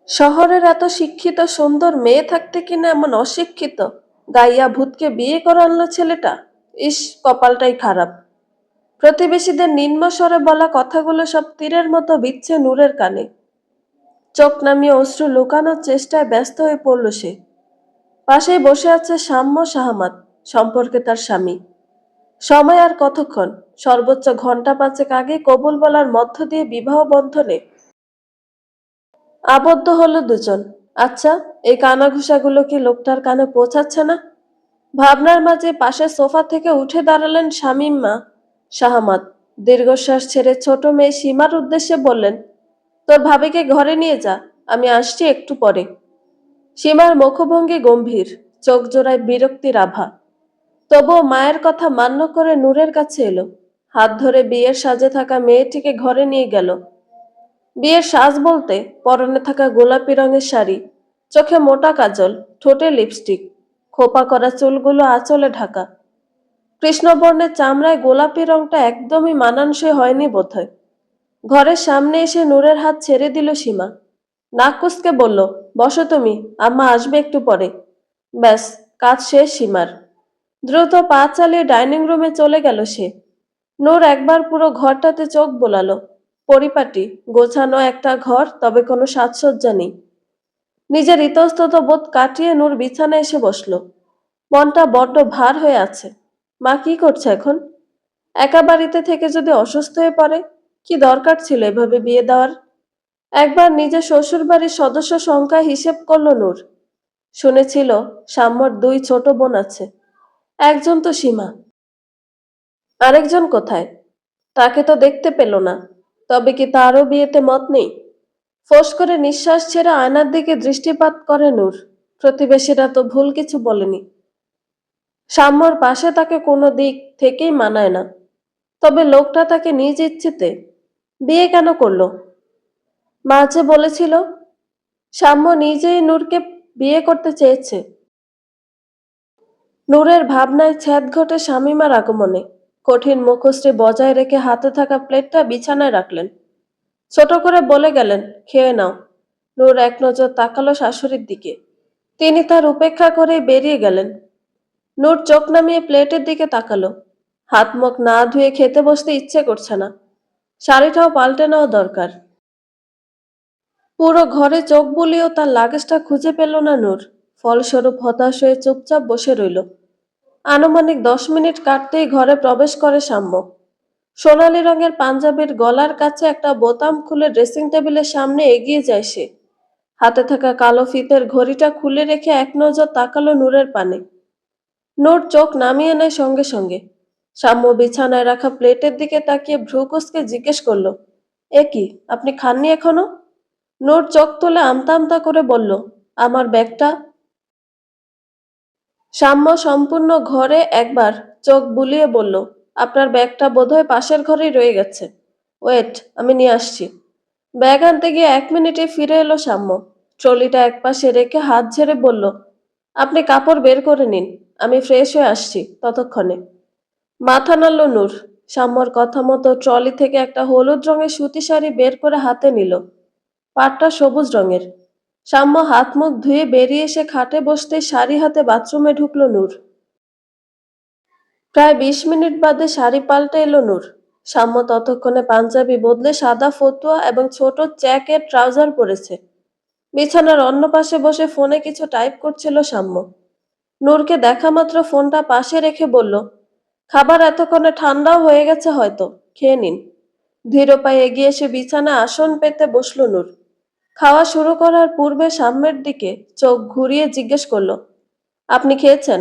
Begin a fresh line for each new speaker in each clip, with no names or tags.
শহরের এত শিক্ষিত সুন্দর মেয়ে থাকতে কিনা এমন অশিক্ষিত গাইয়া ভূতকে বিয়ে করে আনলো ছেলেটা। ইস, কপালটাই খারাপ। প্রতিবেশীদের নিম্ন স্বরে বলা কথাগুলো সব তীরের মতো বিচ্ছে নূরের কানে। চোখ নামিয়ে অশ্রু লুকানোর চেষ্টায় ব্যস্ত হয়ে পড়ল সে। পাশেই বসে আছে সাম্য শাহমাত, সম্পর্কে তার স্বামী। সময় আর কতক্ষণ? সর্বোচ্চ ঘন্টা পাঁচেক আগে কবুল বলার মধ্য দিয়ে বিবাহ বন্ধনে আবদ্ধ হলো দুজন। আচ্ছা, এই কানাঘুষাগুলো কি লোকটার কানে পৌঁছাচ্ছে না? ভাবনার মাঝে পাশের সোফা থেকে উঠে দাঁড়ালেন শামীমা শাহমাত। দীর্ঘশ্বাস ছেড়ে ছোট মেয়ে সীমার উদ্দেশ্যে বললেন, তোর ভাবিকে ঘরে নিয়ে যা, আমি আসছি একটু পরে। সীমার মুখভঙ্গি গম্ভীর, চোখ জোড়ায় বিরক্তির আভা। তবুও মায়ের কথা মান্য করে নূরের কাছে এলো। হাত ধরে বিয়ের সাজে থাকা মেয়েটিকে ঘরে নিয়ে গেল। বিয়ের সাজ বলতে পরনে থাকা গোলাপি রঙের শাড়ি, চোখে মোটা কাজল, ঠোঁটে লিপস্টিক, খোপা করা চুলগুলো আঁচলে ঢাকা। কৃষ্ণবর্ণের চামড়ায় গোলাপি রংটা একদমই মানানসই হয়নি বোধহয়। ঘরের সামনে এসে নূরের হাত ছেড়ে দিল সীমা। নাক কুঁচকে বলল, বসো তুমি, আম্মা আসবে একটু পরে। ব্যাস, কাজ শেষ সীমার। দ্রুত পা চালিয়ে ডাইনিং রুমে চলে গেল সে। নূর একবার পুরো ঘরটাতে চোখ বোলালো। পরিপাটি, গোছানো একটা ঘর, তবে কোনো সাজসজ্জা নেই। নিজের ইতস্তত বোধ কাটিয়ে নূর বিছানায় এসে বসলো। মনটা বড্ড ভার হয়ে আছে। মা কি করছে এখন? একা বাড়িতে থেকে যদি অসুস্থ হয়ে পড়ে? কি দরকার ছিল এভাবে বিয়ে দেওয়ার? একবার নিজের শ্বশুর বাড়ির সদস্য সংখ্যা হিসেব করল নূর। শুনেছিল সাম্যর দুই ছোট বোন আছে। একজন তো সীমা, আরেকজন কোথায়? তাকে তো দেখতে পেল না। তবে কি তারও বিয়েতে মত নেই? ফোঁস করে নিঃশ্বাস ছেড়ে আয়নার দিকে দৃষ্টিপাত করে নূর। প্রতিবেশীরা তো ভুল কিছু বলেনি। সাম্যর পাশে তাকে কোনো দিক থেকেই মানায় না। তবে লোকটা তাকে নিজ ইচ্ছেতে বিয়ে কেন করলো? মা যে বলেছিল সাম্য নিজেই নূরকে বিয়ে করতে চেয়েছে। নূরের ভাবনায় ছেদ ঘটে শামীমার আগমনে। কঠিন মুখশ্রী বজায় রেখে হাতে থাকা প্লেটটা বিছানায় রাখলেন। ছোট করে বলে গেলেন, খেয়ে নাও। নূর এক নজর তাকালো শাশুড়ির দিকে। তিনি তার উপেক্ষা করেই বেরিয়ে গেলেন। নূর চোখ নামিয়ে প্লেটের দিকে তাকালো। হাত মুখ না ধুয়ে খেতে বসতে ইচ্ছে করছে না। শাড়িটাও পাল্টে নেওয়া দরকার। পুরো ঘরে চোখ বুলিয়েও তার লাগেজটা খুঁজে পেল না নূর। ফলস্বরূপ হতাশ হয়ে চুপচাপ বসে রইল। আনুমানিক 10 মিনিট কাটতেই ঘরে প্রবেশ করে সাম্য। সোনালী রঙের পাঞ্জাবির গলার কাছে একটা বোতাম খুলে ড্রেসিং টেবিলের সামনে এগিয়ে যায় সে। হাতে থাকা কালো ফিতের ঘড়িটা খুলে রেখে এক নজর তাকালো নূরের পানে। নূর চোখ নামিয়ে নেয় সঙ্গে সঙ্গে। সাম্য বিছানায় রাখা প্লেটের দিকে তাকিয়ে ভ্রু কুঁচকে জিজ্ঞেস করলো, এ কি, আপনি খাননি এখনো? নূর চোখ তুলে আমতা আমতা করে বলল, আমার ব্যাগটা। সাম্য সম্পূর্ণ ঘরে একবার চোখ বুলিয়ে বলল, আপনার ব্যাগটা বোধহয় পাশের ঘরেই রয়ে গেছে। ওয়েট, আমি নিয়ে আসছি। ব্যাগ আনতে গিয়ে 1 মিনিটে ফিরে এলো সাম্য। ট্রলিটা একপাশে রেখে হাত ঝেড়ে বলল, আপনি কাপড় বের করে নিন, আমি ফ্রেশ হয়ে আসছি ততক্ষণে। মাথা নাড়ল নূর। সাম্যর কথা মতো ট্রলি থেকে একটা হলুদ রঙের সুতি শাড়ি বের করে হাতে নিল। পাটটা সবুজ রঙের। সাম্য হাত মুখ ধুয়ে বেরিয়ে এসে খাটে বসতেই শাড়ি হাতে বাথরুমে ঢুকল নূর। প্রায় 20 মিনিট বাদে শাড়ি পাল্টে এলো নূর। সাম্য ততক্ষণে পাঞ্জাবি বদলে সাদা ফতুয়া এবং ছোট চ্যাকের ট্রাউজার পরেছে। বিছানার অন্য পাশে বসে ফোনে কিছু টাইপ করছিল সাম্য। নূরকে দেখা মাত্র ফোনটা পাশে রেখে বলল, খাবার এতক্ষণে ঠান্ডাও হয়ে গেছে হয়তো, খেয়ে নিন। ধীর পায়ে এগিয়ে এসে বিছানায় আসন পেতে বসল নূর। খাওয়া শুরু করার পূর্বে সাম্যের দিকে চোখ ঘুরিয়ে জিজ্ঞেস করলো, আপনি খেয়েছেন?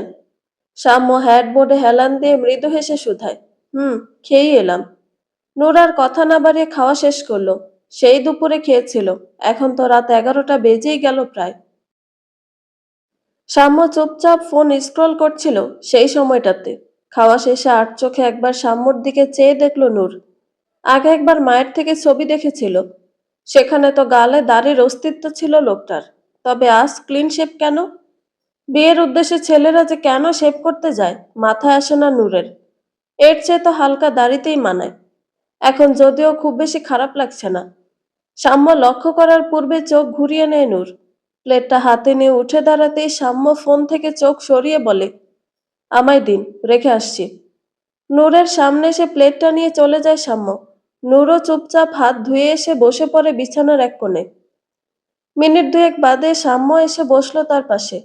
সাম্য হেডবোর্ডে হেলান দিয়ে মৃদু হেসে শুধায়, খেয়েই এলাম। নূর আর কথা না বাড়িয়ে খাওয়া শেষ করলো। সেই দুপুরে খেয়েছিল, এখন তো রাত 11টা বেজেই গেল প্রায়। সাম্য চুপচাপ ফোন স্ক্রল করছিল সেই সময়টাতে। খাওয়া শেষে আট চোখে একবার সাম্যর দিকে চেয়ে দেখলো নূর। আগে একবার মায়ের থেকে ছবি দেখেছিল, সেখানে তো গালে দাড়ির অস্তিত্ব ছিল লোকটার। তবে আজ ক্লিন শেভ কেন? বিয়ের উদ্দেশ্যে ছেলেরা যে কেন শেভ করতে যায় মাথায় আসে না নূরের। এর চেয়ে তো হালকা দাড়িতেই মানায়। এখন যদিও খুব বেশি খারাপ লাগছে না। সাম্য লক্ষ্য করার পূর্বে চোখ ঘুরিয়ে নেয় নূর। প্লেটটা হাতে নিয়ে উঠে দাঁড়াতেই সাম্য ফোন থেকে চোখ সরিয়ে বলে, আমায় দিন, রেখে আসছি। নূরের সামনে এসে প্লেটটা নিয়ে চলে যায় সাম্য। নূরও চুপচাপ হাত ধুয়ে এসে বসে পড়ে বিছানার এক কোণে। মিনিট দুয়েক বাদে সাম্য এসে বসলো তার পাশে।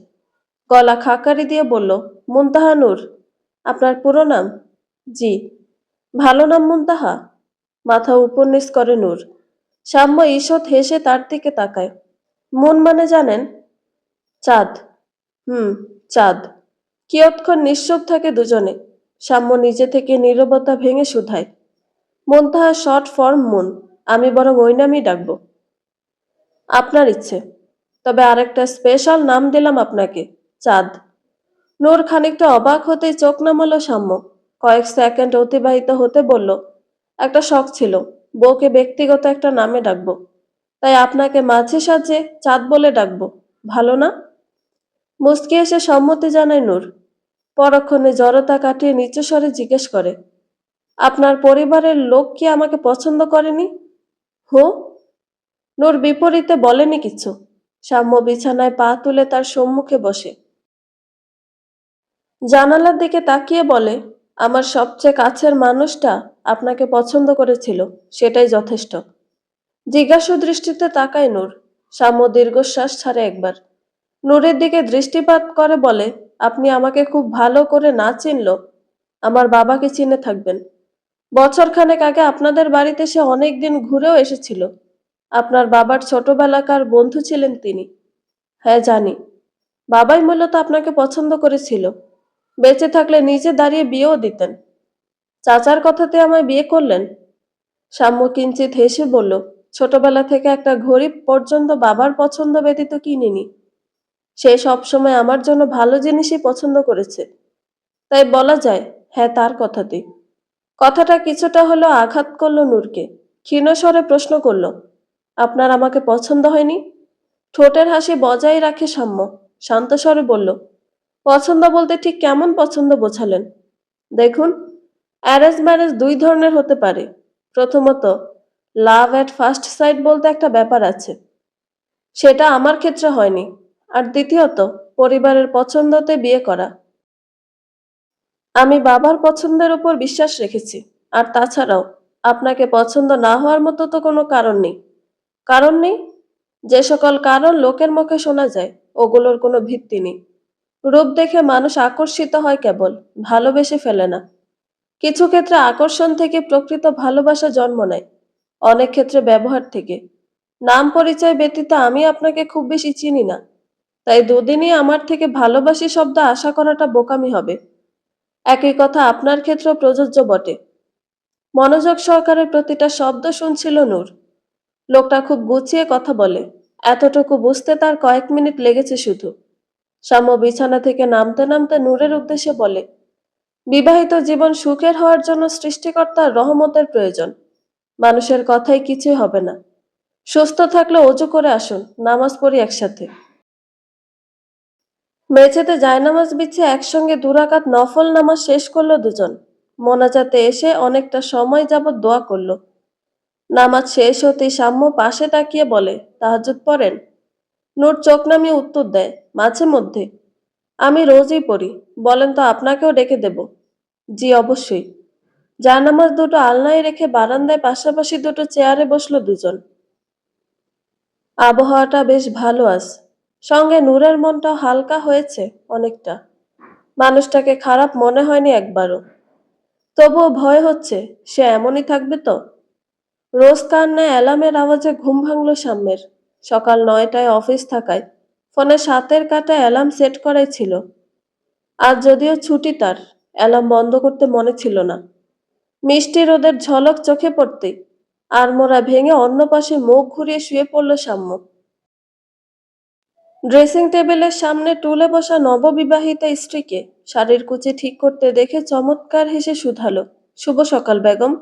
গলা খাকারি দিয়ে বলল, মুনতাহা নূর। আপনার পুরো নাম? জি। ভালো নাম মুনতাহা? মাথা উপর নিচ করে নূর। সাম্য ঈষৎ হেসে তার দিকে তাকায়। মুন মানে জানেন? চাঁদ। হুম, চাঁদ। কিয়ৎক্ষণ নিশ্চুপ থাকে দুজনে। সাম্য নিজে থেকে নীরবতা ভেঙে শুধায়, মুনতাহা শর্ট ফর্ম মুন। আমি বরং ওই নামই ডাকবো। আপনার ইচ্ছে। তবে আরেকটা স্পেশাল নাম দিলাম আপনাকে, চাঁদ। নূর খানিকটা অবাক হতেই চোখ নামালো সাম্য। কয়েক সেকেন্ড অতিবাহিত হতে বলল, একটা শখ ছিল, বউকে ব্যক্তিগত একটা নামে ডাকবো। তাই আপনাকে মাঝে সাঝে চাঁদ বলে ডাকবো। ভালো না? মুচকি এসে সম্মতি জানায় নূর। পরক্ষণে জড়তা কাটিয়ে নিচু স্বরে জিজ্ঞেস করে, আপনার পরিবারের লোক কি আমাকে পছন্দ করেনি? হো? নূর বিপরীতে বলেনি কিছু। সাম্য বিছানায় পা তুলে তার সম্মুখে বসে জানালার দিকে তাকিয়ে বলে, আমার সবচেয়ে কাছের মানুষটা আপনাকে পছন্দ করেছিল, সেটাই যথেষ্ট। জিজ্ঞাসু দৃষ্টিতে তাকায় নূর। সাম্য দীর্ঘশ্বাস ছাড়ে একবার। নূরের দিকে দৃষ্টিপাত করে বলে, আপনি আমাকে খুব ভালো করে না চিনলেও আমার বাবাকে চিনে থাকবেন। বছরখানেক আগে আপনাদের বাড়িতে সে অনেকদিন ঘুরেও এসেছিল। আপনার বাবার ছোটবেলাকার বন্ধু ছিলেন তিনি। হ্যাঁ জানি। বাবাই মূলত আপনাকে পছন্দ করেছিল। বেঁচে থাকলে নিজে দাঁড়িয়ে বিয়েও দিতেন। চাচার কথাতে আমায় বিয়ে করলেন? সাম্য কিঞ্চিত হেসে বলল, ছোটবেলা থেকে একটা ঘড়ি পর্যন্ত বাবার পছন্দ ব্যতীত কিনিনি। সে সবসময় আমার জন্য ভালো জিনিসই পছন্দ করেছে। তাই বলা যায়, হ্যাঁ তার কথাতেই। কথাটা কিছুটা হলেও আঘাত করলো নূরকে। ক্ষীণ স্বরে প্রশ্ন করল, আপনার আমাকে পছন্দ হয়নি? ঠোঁটের হাসি বজায় রাখে সাম্য। শান্ত স্বরে বলল, পছন্দ বলতে ঠিক কেমন পছন্দ বোঝালেন? দেখুন, অ্যারেঞ্জ ম্যারেজ দুই ধরনের হতে পারে। প্রথমত, লাভ অ্যাট ফার্স্ট সাইট বলতে একটা ব্যাপার আছে, সেটা আমার ক্ষেত্রে হয়নি। আর দ্বিতীয়ত, পরিবারের পছন্দতে বিয়ে করা। আমি বাবার পছন্দের উপর বিশ্বাস রেখেছি। আর তাছাড়াও আপনাকে পছন্দ না হওয়ার মতো তো কোনো কারণ নেই। কারণ নেই? যে সকল কারণ লোকের মুখে শোনা যায়, ওগুলোর কোনো ভিত্তি নেই। রূপ দেখে মানুষ আকর্ষিত হয় কেবল, ভালোবেসে ফেলে না। কিছু ক্ষেত্রে আকর্ষণ থেকে প্রকৃত ভালোবাসা জন্ম নেয়, অনেক ক্ষেত্রে ব্যবহার থেকে। নাম পরিচয় ব্যতীত আমি আপনাকে খুব বেশি চিনি না। তাই দুদিনই আমার থেকে ভালোবাসি শব্দ আশা করাটা বোকামি হবে। একই কথা আপনার ক্ষেত্রেও প্রযোজ্য বটে। মনোযোগ সহকারে প্রতিটা শব্দ শুনছিল নূর। লোকটা খুব গুছিয়ে কথা বলে, এতটুকু বুঝতে তার কয়েক মিনিট লেগেছে শুধু। সাম্য বিছানা থেকে নামতে নামতে নূরের উদ্দেশ্যে বলে, বিবাহিত জীবন সুখের হওয়ার জন্য সৃষ্টিকর্তার রহমতের প্রয়োজন। মানুষের কথাই কিছুই হবে না। সুস্থ থাকলে অজু করে আসুন, নামাজ পড়ি একসাথে। মেঝেতে জায়নামাজ বিছিয়ে একসঙ্গে দুরাকাত নফল নামাজ শেষ করলো দুজন। মোনাজাতে এসে অনেকটা সময় যাবৎ দোয়া করলো। নামাজ শেষ হতেই সাম্য পাশে তাকিয়ে বলে, তাহাজ্জুদ পড়েন? নূর চোখ নামিয়ে উত্তর দেয়, মাঝে মধ্যে। আমি রোজই পড়ি। বলেন তো আপনাকেও ডেকে দেব? জি অবশ্যই। জায়নামাজ দুটো আলনায় রেখে বারান্দায় পাশাপাশি দুটো চেয়ারে বসলো দুজন। আবহাওয়াটা বেশ ভালো আজ। সঙ্গে নূরের মনটাও হালকা হয়েছে অনেকটা। মানুষটাকে খারাপ মনে হয়নি একবারও। তবুও ভয় হচ্ছে, সে এমনই থাকবে তো। রোজ কান্নায় অ্যালার্মের আওয়াজে ঘুম ভাঙল সাম্যের। সকাল 9টায় অফিস থাকায় ফোনে 7-এর কাঁটায় অ্যালার্ম সেট করাই ছিল। আজ যদিও ছুটি তার, অ্যালার্ম বন্ধ করতে মনে ছিল না। মিষ্টি রোদের ঝলক চোখে পড়তেই আড়মোড়া ভেঙে অন্য পাশে মুখ ঘুরিয়ে শুয়ে পড়ল সাম্য। ড্রেসিং টেবিলের সামনে টুলে বসা নববিবাহিতা স্ত্রীকে শাড়ির কুচি ঠিক করতে দেখে চমৎকার হেসে শুধালো, শুভ সকাল বেগম।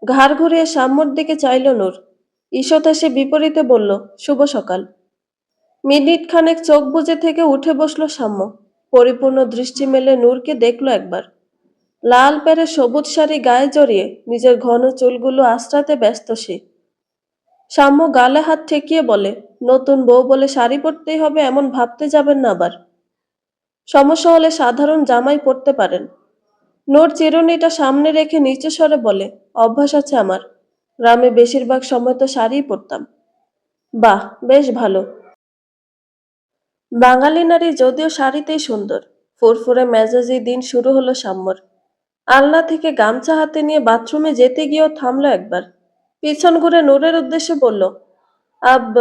ঘাড় ঘুরিয়ে সাম্যর দিকে চাইল নূর। ঈষৎ হেসে বিপরীতে বলল, শুভ সকাল। মিনিট খানেক চোখ বুজে থেকে উঠে বসলো সাম্য। পরিপূর্ণ দৃষ্টি মেলে নূরকে দেখলো একবার। লাল পেরে সবুজ শাড়ি গায়ে জড়িয়ে নিজের ঘন চুলগুলো আঁচড়াতে ব্যস্ত সে। সাম্য গালে হাত ঠেকিয়ে বলে, নতুন বউ বলে শাড়ি পরতেই হবে এমন ভাবতে যাবেন না আবার। সমস্যা হলে সাধারণ জামাই পরতে পারেন। নূর চিরুনিটা সামনে রেখে নিচু স্বরে বলে, অভ্যাস আছে আমার। গ্রামে বেশিরভাগ সময় তো শাড়িই পরতাম। বাহ, বেশ ভালো। বাঙালি নারী যদিও শাড়িতেই সুন্দর। ফুরফুরে মেজাজি দিন শুরু হলো সাম্যর। আলনা থেকে গামছা হাতে নিয়ে বাথরুমে যেতে গিয়েও থামলো একবার। পিছন ঘুরে নূরের উদ্দেশ্যে বলল, আব,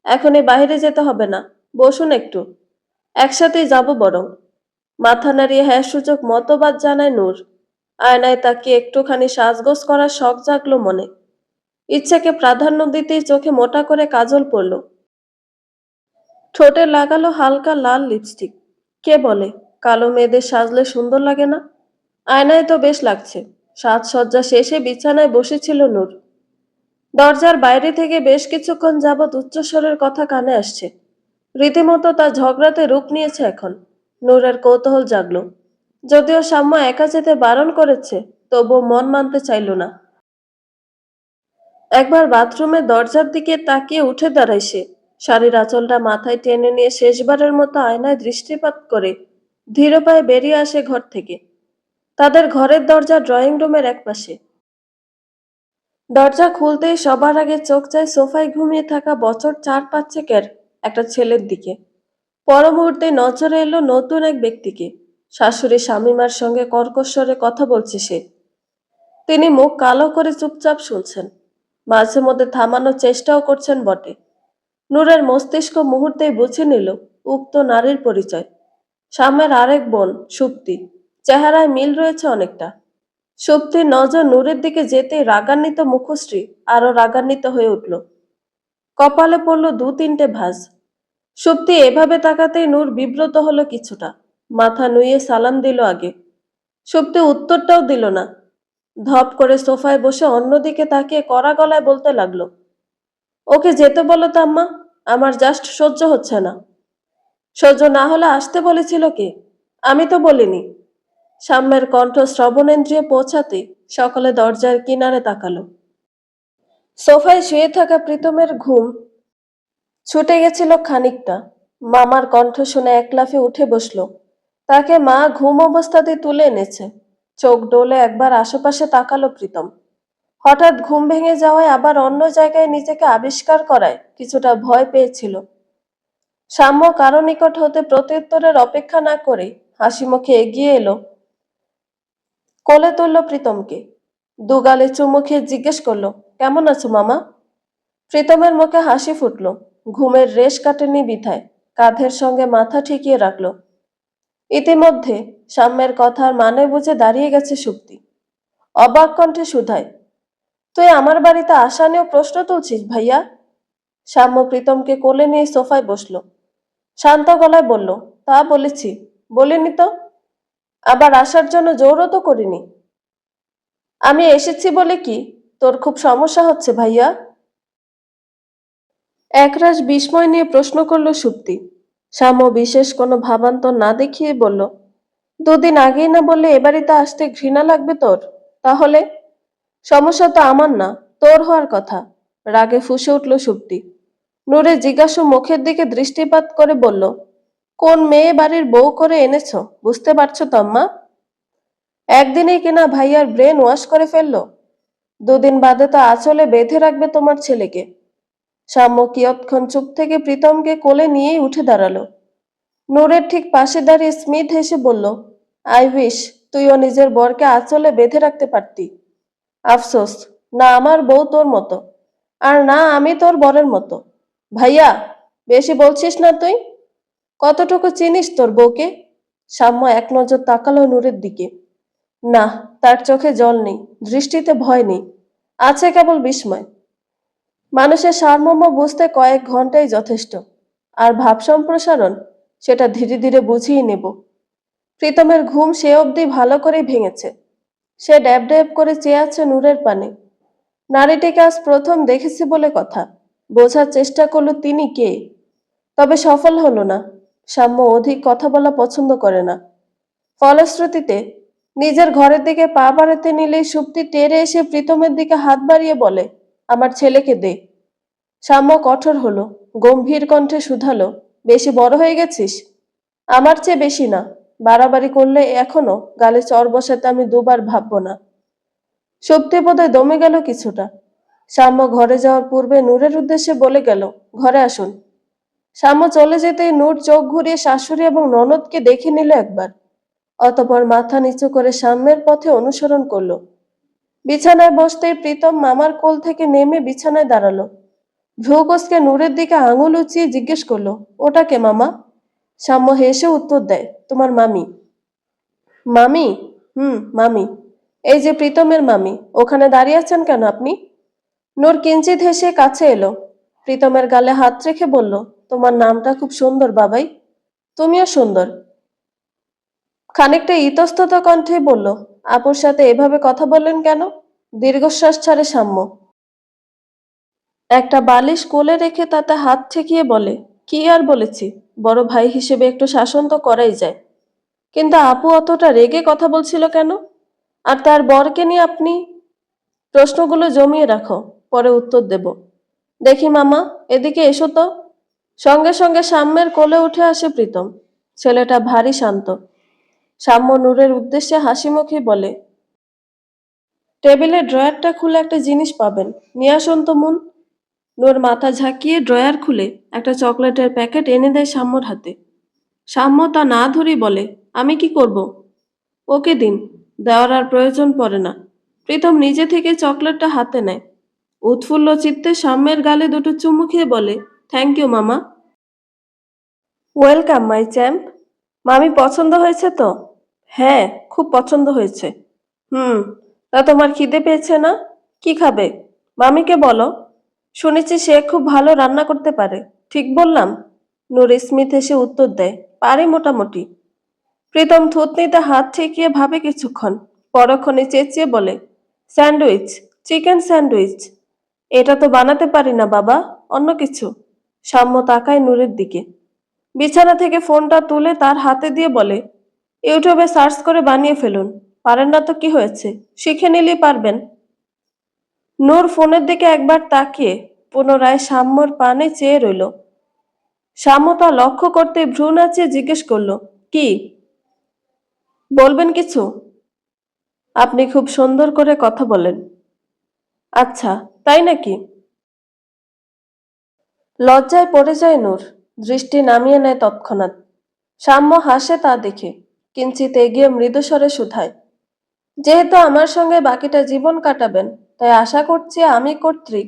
এখন এই বাইরে যেতে হবে না, বসুন একটু, একসাথেই যাব বরং। মাথা নাড়িয়ে হ্যাঁ সূচক মতবাদ জানায় নূর। আয়নায় তাকিয়ে একটুখানি সাজগোজ করার শখ জাগলো মনে। ইচ্ছাকে প্রাধান্য দিতেই চোখে মোটা করে কাজল পড়ল। ঠোঁটে লাগালো হালকা লাল লিপস্টিক। কে বলে কালো মেয়েদের সাজলে সুন্দর লাগে না? আয়নায় তো বেশ লাগছে। সাজসজ্জা শেষে বিছানায় বসেছিল নূর। দরজার বাইরে থেকে বেশ কিছুক্ষণ যাবৎ উচ্চস্বরের কথা কানে আসছে। রীতিমতো তা ঝগড়াতে রূপ নিয়েছে এখন। নূরের কৌতূহল জাগলো। যদিও সাম্য একা যেতে বারণ করেছে, তবুও মন মানতে চাইল না। একবার বাথরুমের দরজার দিকে তাকিয়ে উঠে দাঁড়ায় সে। শাড়ির আঁচলটা মাথায় টেনে নিয়ে শেষবারের মতো আয়নায় দৃষ্টিপাত করে ধীর পায়ে বেরিয়ে আসে ঘর থেকে। তাদের ঘরের দরজা ড্রয়িং রুমের একপাশে। দরজা খুলতেই সবার আগে চোখ যায় সোফায় ঘুমিয়ে থাকা বছর 4-5 একটা ছেলের দিকে। পর মুহূর্তে নজরে এলো নতুন এক ব্যক্তিকে। শাশুড়ি শামীমার সঙ্গে কর্কশ্বরে কথা বলছে সে। তিনি মুখ কালো করে চুপচাপ শুনছেন। মাঝে মধ্যে থামানোর চেষ্টাও করছেন বটে। নূরের মস্তিষ্ক মুহূর্তেই বুঝে নিল উক্ত নারীর পরিচয়। স্বামীর আরেক বোন সুপ্তি। চেহারায় মিল রয়েছে অনেকটা। সুপ্তির নজর নূরের দিকে যেতেই রাগান্বিত মুখশ্রী আরো রাগান্বিত হয়ে উঠল। কপালে পড়ল 2-3টে ভাঁজ। সুপ্তি এভাবে তাকাতেই নূর বিব্রত হলো কিছুটা। মাথা নুইয়ে সালাম দিল আগে। সুপ্তি উত্তরটাও দিল না। ধপ করে সোফায় বসে অন্যদিকে তাকিয়ে কড়া গলায় বলতে লাগলো, ওকে যেতে বলো তো আম্মা, আমার জাস্ট সহ্য হচ্ছে না। সহ্য না হলে আসতে বলেছিল কে? আমি তো বলিনি। সাম্যের কণ্ঠ শ্রবণেন্দ্রিয়ে পৌঁছাতেই সকলে দরজার কিনারে তাকালো। সোফায় শুয়ে থাকা প্রীতমের ঘুম ছুটে গেছিল খানিকটা। মামার কণ্ঠ শুনে এক লাফে উঠে বসলো। তাকে মা ঘুম অবস্থাতে তুলে এনেছে। চোখ ডোলে একবার আশেপাশে তাকালো প্রীতম। হঠাৎ ঘুম ভেঙে যাওয়ায় আবার অন্য জায়গায় নিজেকে আবিষ্কার করায় কিছুটা ভয় পেয়েছিল। সাম্য কারো নিকট হতে প্রত্যুত্তরের অপেক্ষা না করে হাসি মুখে এগিয়ে এলো। কোলে তুলল প্রীতমকে। দুগালে চুমু খেয়ে জিজ্ঞেস করলো, কেমন আছো মামা? প্রীতমের মুখে হাসি ফুটল। ঘুমের রেশ কাটেনি বিধায় কাঁধের সঙ্গে মাথা ঠেকিয়ে রাখল। ইতিমধ্যে সাম্যের কথার মানে বুঝে দাঁড়িয়ে গেছে সুপ্তি। অবাক কণ্ঠে শুধায়, তুই আমার বাড়িতে আসা নিয়েও প্রশ্ন তুলছিস ভাইয়া? সাম্য প্রীতমকে কোলে নিয়ে সোফায় বসলো। শান্ত গলায় বলল, তা বলেছি, বলিনি তো? আবার আসার জন্য জোরও তো করিনি। আমি এসেছি বলে কি তোর খুব সমস্যা হচ্ছে ভাইয়া? একরাশ বিস্ময় নিয়ে প্রশ্ন করল সুপ্তি। শ্যামও বিশেষ কোনো ভাবান্তর না দেখিয়ে বলল, 2 দিন আগেই না বললে এ বাড়িতে আসতে ঘৃণা লাগবে তোর? তাহলে সমস্যা তো আমার না, তোর হওয়ার কথা। রাগে ফুঁসে উঠল সুপ্তি। নূরে জিজ্ঞাসু মুখের দিকে দৃষ্টিপাত করে বলল, কোন মেয়ে বাড়ির বউ করে এনেছো বুঝতে পারছো তো আম্মা? একদিনেই কিনা ভাইয়ার ব্রেন ওয়াশ করে ফেললো। 2 দিন বাদে তো আঁচলে বেঁধে রাখবে তোমার ছেলেকে। সাম্য কিয়ৎক্ষণ চুপ থেকে প্রীতমকে কোলে নিয়েই উঠে দাঁড়ালো। নূরের ঠিক পাশে দাঁড়িয়ে স্মিথ হেসে বলল, আই উইশ তুইও নিজের বরকে আঁচলে বেঁধে রাখতে পারতি। আফসোস, না আমার বউ তোর মতো, আর না আমি তোর বরের মতো। ভাইয়া, বেশি বলছিস না তুই? কতটুকু চিনিস তোর বউকে? সাম্য এক নজর তাকালো নূরের দিকে। না, তার চোখে জল নেই, দৃষ্টিতে ভয় নেই, আছে কেবল বিস্ময়। মানুষের সারমর্ম বুঝতে কয়েক ঘন্টাই যথেষ্ট, আর ভাব সম্প্রসারণ সেটা ধীরে ধীরে বুঝিয়ে নেব। প্রীতমের ঘুম সে অবধি ভালো করে ভেঙেছে। সে ড্যাব ড্যাব করে চেয়ে আছে নূরের পানে। নারীটিকে আজ প্রথম দেখেছি বলে কথা। বোঝার চেষ্টা করলো তিনি কে, তবে সফল হলো না। সাম্য অধিক কথা বলা পছন্দ করে না। ফলশ্রুতিতে নিজের ঘরের দিকে পা বাড়াতে নিলেই সুপ্তি টেরে এসে প্রীতমের দিকে হাত বাড়িয়ে বলে, আমার ছেলেকে দে। শ্যাম্য কঠোর হলো, গম্ভীর কণ্ঠে শুধালো, বেশি বড় হয়ে গেছিস? আমার চেয়ে বেশি না। বাড়াবাড়ি করলে এখনো গালে চড় বসাতে আমি দুবার ভাববো না। সত্যি বোধহয় দমে গেল কিছুটা। শ্যাম্য ঘরে যাওয়ার পূর্বে নূরের উদ্দেশ্যে বলে গেল, ঘরে আসুন। শ্যাম্য চলে যেতেই নূর চোখ ঘুরিয়ে শাশুড়ি এবং ননদকে দেখে নিল একবার। অতঃপর মাথা নিচু করে সামনের পথে অনুসরণ করলো। বিছানায় বসতেই প্রীতম মামার কোল থেকে নেমে বিছানায় দাঁড়ালো। ভ্রু কুঁচকে নূরের দিকে আঙুল উঁচিয়ে জিজ্ঞেস করলো, ওটা কে মামা? শ্যাম্য হেসে উত্তর দেয়, তোমার মামি। মামি? মামি। এই যে প্রীতমের মামি। ওখানে দাঁড়িয়ে আছেন কেন আপনি? নূর কিঞ্চিত হেসে কাছে এলো। প্রীতমের গালে হাত রেখে বলল, তোমার নামটা খুব সুন্দর বাবাই। তুমিও সুন্দর। খানিকটা ইতস্তত কণ্ঠে বলল, আপুর সাথে এভাবে কথা বললেন কেন? দীর্ঘশ্বাস ছাড়ে সাম্য। একটা বালিশ কোলে রেখে তাতে হাত ঠেকিয়ে বলে, কি আর বলেছি, বড় ভাই হিসেবে একটু শাসন তো করাই যায়। কিন্তু আপু অতটা রেগে কথা বলছিল কেন? আর তার বরকে নিয়ে আপনি? প্রশ্নগুলো জমিয়ে রাখো, পরে উত্তর দেব। দেখি মামা, এদিকে এসো তো। সঙ্গে সঙ্গে সাম্যের কোলে উঠে আসে প্রীতম। ছেলেটা ভারী শান্ত। সাম্য নূরের উদ্দেশ্যে হাসি মুখে বলে, টেবিলের ড্রয়ারটা খুলে একটা জিনিস পাবেন, নিয়ে আসুন তো মুন। নূর মাথা ঝাঁকিয়ে ড্রয়ার খুলে একটা চকলেটের প্যাকেট এনে দেয় সাম্যর হাতে। সাম্য তা না ধরেই বলে, আমি কি করব? ওকে দিন, দেওয়ার আর প্রয়োজন পড়ে না। প্রীতম নিজে থেকে চকলেটটা হাতে নেয়। উৎফুল্ল চিত্তে সাম্যের গালে দুটো চুমু খেয়ে বলে, থ্যাংক ইউ মামা। Welcome my champ. মামি পছন্দ হয়েছে তো? হ্যাঁ, খুব পছন্দ হয়েছে। হুম। তা তোমার খিদে পেয়েছে না? কি খাবে? মামিকে বলো। শুনেছি সে খুব ভালো রান্না করতে পারে। ঠিক বললাম? নূর স্মিথ এসে উত্তর দেয়, পারি মোটামুটি। প্রীতম থুতনিতে হাত ঠেকিয়ে ভাবে কিছুক্ষণ। পরক্ষণে চেঁচিয়ে বলে, স্যান্ডউইচ, চিকেন স্যান্ডউইচ। এটা তো বানাতে পারি না বাবা, অন্য কিছু। সাম্য তাকায় নূরের দিকে। বিছানা থেকে ফোনটা তুলে তার হাতে দিয়ে বলে, ইউটিউবে সার্চ করে বানিয়ে ফেলুন। পারেন না তো কি হয়েছে, শিখে নিলেই পারবেন। নূর ফোনের দিকে একবার তাকিয়ে পুনরায় সাম্যর পানে চেয়ে রইল। সাম্য তা লক্ষ্য করতে ভ্রু নাচিয়ে জিজ্ঞেস করলো, কি বলবেন কিছু? আপনি খুব সুন্দর করে কথা বলেন। আচ্ছা, তাই নাকি? লজ্জায় পড়ে যায় নূর। দৃষ্টি নামিয়ে নেয় তৎক্ষণাৎ। সাম্য হাসে তা দেখে, কিঞ্চিত এগিয়ে মৃদুস্বরে শুধায়, যেহেতু আমার সঙ্গে বাকিটা জীবন কাটাবেন, তাই আশা করছি আমি কর্তৃক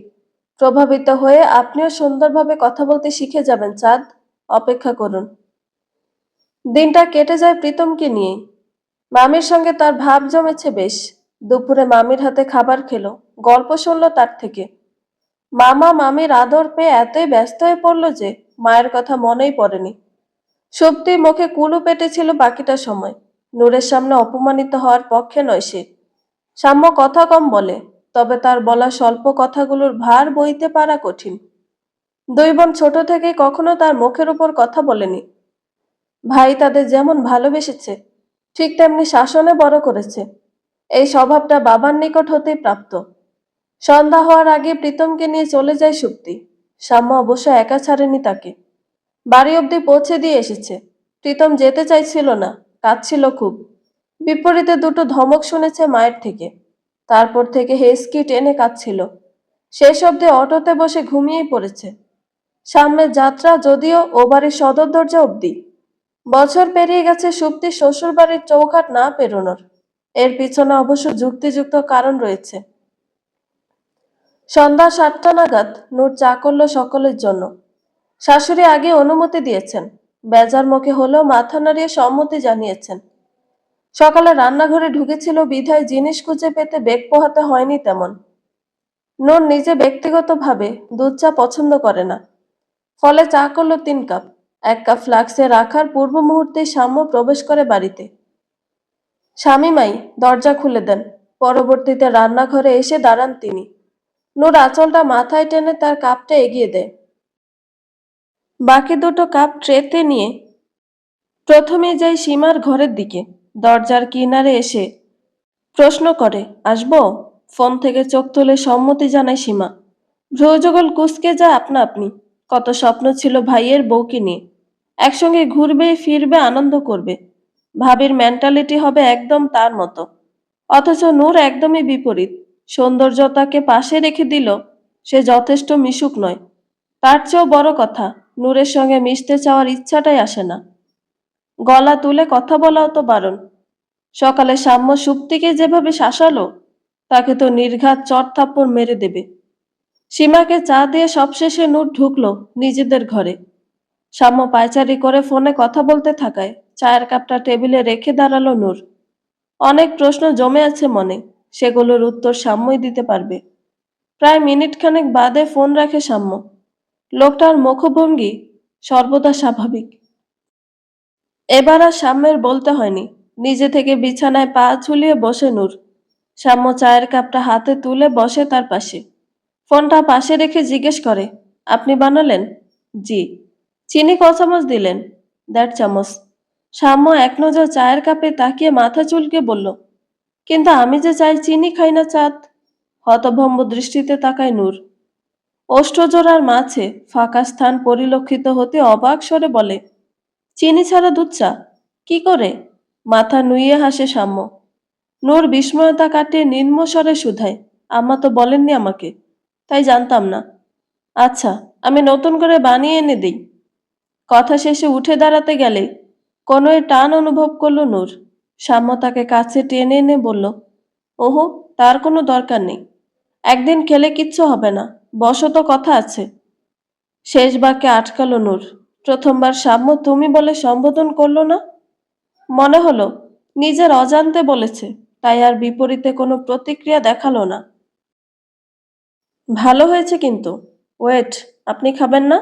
প্রভাবিত হয়ে আপনিও সুন্দরভাবে কথা বলতে শিখে যাবেন চাঁদ। অপেক্ষা করুন। দিনটা কেটে যায় প্রীতমকে নিয়ে। মামির সঙ্গে তার ভাব জমেছে বেশ। দুপুরে মামির হাতে খাবার খেলো, গল্প শুনলো তার থেকে। মামা মামির আদর পেয়ে এতই ব্যস্ত হয়ে পড়ল যে মায়ের কথা মনেই পড়েনি। সত্যি মুখে কুলু পেটেছিল বাকিটা সময়। নূরের সামনে অপমানিত হওয়ার পক্ষে নয় সে। সাম্য কথা কম বলে, তবে তার বলা স্বল্প কথাগুলোর ভার বইতে পারা কঠিন। দুই বোন ছোট থেকে কখনো তার মুখের উপর কথা বলেনি। ভাই তাদের যেমন ভালোবেসেছে, ঠিক তেমনি শাসনে বড় করেছে। এই স্বভাবটা বাবার নিকট হতেই প্রাপ্ত। সন্ধ্যা হওয়ার আগে প্রীতমকে নিয়ে চলে যায় সুপ্তি। সাম্য অবশ্য একা ছাড়েনি তাকে। বাড়ি অবধি পৌঁছে দিয়ে এসেছে। প্রীতম যেতে চাইছিল না, কাঁদছিল খুব। বিপরীতে দুটো ধমক শুনেছে মায়ের থেকে। তারপর থেকে হেসকি টেনে কাঁদছিল। শেষ অবধি অটোতে বসে ঘুমিয়েই পড়েছে। সামনের যাত্রা যদিও ও বাড়ির সদর দরজা অবধি। বছর পেরিয়ে গেছে সুপ্তির শ্বশুর বাড়ির চৌঘাট না পেরোনোর। এর পিছনে অবশ্য যুক্তিযুক্ত কারণ রয়েছে। সন্ধ্যা 7টা নাগাদ নূর চা করল সকলের জন্য। শাশুড়ি আগে অনুমতি দিয়েছেন। বেজার মুখে হলেও মাথা নাড়িয়ে সম্মতি জানিয়েছেন। সকালে রান্নাঘরে ঢুকেছিল বিধায় জিনিস খুঁজে পেতে বেগ পোহাতে হয়নি তেমন। নূর নিজে ব্যক্তিগতভাবে দুধ চা পছন্দ করে না। ফলে চা করলো 3 কাপ। 1 কাপ ফ্লাক্সে রাখার পূর্ব মুহূর্তেই সাম্য প্রবেশ করে বাড়িতে। স্বামীমাই, দরজা খুলে দেন। পরবর্তীতে রান্নাঘরে এসে দাঁড়ান তিনি। নূর আঁচলটা মাথায় টেনে তার কাপটা এগিয়ে দেয়। বাকি দুটো কাপ ট্রেতে নিয়ে প্রথমে যাই সীমার ঘরের দিকে। দরজার কিনারে এসে প্রশ্ন করে, আসবো? ফোন থেকে চোখ তুলে সম্মতি জানায় সীমা। ভ্রুযুগল কুঁচকে যায় আপনা আপনি। কত স্বপ্ন ছিল ভাইয়ের বউকে নিয়ে, একসঙ্গে ঘুরবে ফিরবে আনন্দ করবে। ভাবির মেন্টালিটি হবে একদম তার মতো। অথচ নূর একদমই বিপরীত। সৌন্দর্যতাকে পাশে রেখে দিল, সে যথেষ্ট মিশুক নয়। তার চেয়েও বড় কথা, নূরের সঙ্গে মিশতে চাওয়ার ইচ্ছাটাই আসে না। গলা তুলে কথা বলাও তো বারণ। সকালে সাম্য সুপ্তিকে যেভাবে শাসালো, তাকে তো নির্ঘাত চড় থাপ্পড় মেরে দেবে। সীমাকে চা দিয়ে সবশেষে নূর ঢুকলো নিজেদের ঘরে। সাম্য পায়চারি করে ফোনে কথা বলতে থাকায় চায়ের কাপটা টেবিলে রেখে দাঁড়ালো নূর। অনেক প্রশ্ন জমে আছে মনে, সেগুলোর উত্তর সাম্যই দিতে পারবে। প্রায় মিনিট খানেক বাদে ফোন রাখে সাম্য। লোকটার মুখভঙ্গি সর্বদা স্বাভাবিক। এবার আর সাম্যের বলতে হয়নি, নিজে থেকে বিছানায় পা ঝুলিয়ে বসে নূর। সাম্য চায়ের কাপটা হাতে তুলে বসে তার পাশে। ফোনটা পাশে রেখে জিজ্ঞেস করে, আপনি বানালেন? জি। চিনি ক চামচ দিলেন? ১.৫ চামচ। সাম্য এক নজর চায়ের কাপে তাকিয়ে মাথা চুলকে বলল, কিন্তু আমি যে চাই চিনি খাই না চাঁদ। হতভম্ব দৃষ্টিতে তাকায় নূর। ওষ্ঠজোড়ার মাঝে ফাঁকা স্থান পরিলক্ষিত হতে অবাক স্বরে বলে, চিনি ছাড়া দুধ চা? কি করে? মাথা নুইয়ে হাসে সাম্য। নূর বিস্ময়তা কাটিয়ে নিম্ন স্বরে শুধায়, আম্মা তো বলেননি আমাকে, তাই জানতাম না। আচ্ছা, আমি নতুন করে বানিয়ে এনে দিই। কথা শেষে উঠে দাঁড়াতে গেলে কোনো টান অনুভব করলো নূর। সাম্য তাকে কাছে টেনে এনে বলল, ওহো, তার কোনো দরকার নেই। একদিন খেলে কিচ্ছু হবে না, বসো তো কথা আছে। শেষ বাক্যে আটকালো নূর। প্রথমবার সাম্য তুমি বলে সম্বোধন করলো না। মনে হলো নিজের অজান্তে বলেছে, তাই আর বিপরীতে কোনো প্রতিক্রিয়া দেখালো না। ভালো হয়েছে কিন্তু। ওয়েট, আপনি খাবেন না?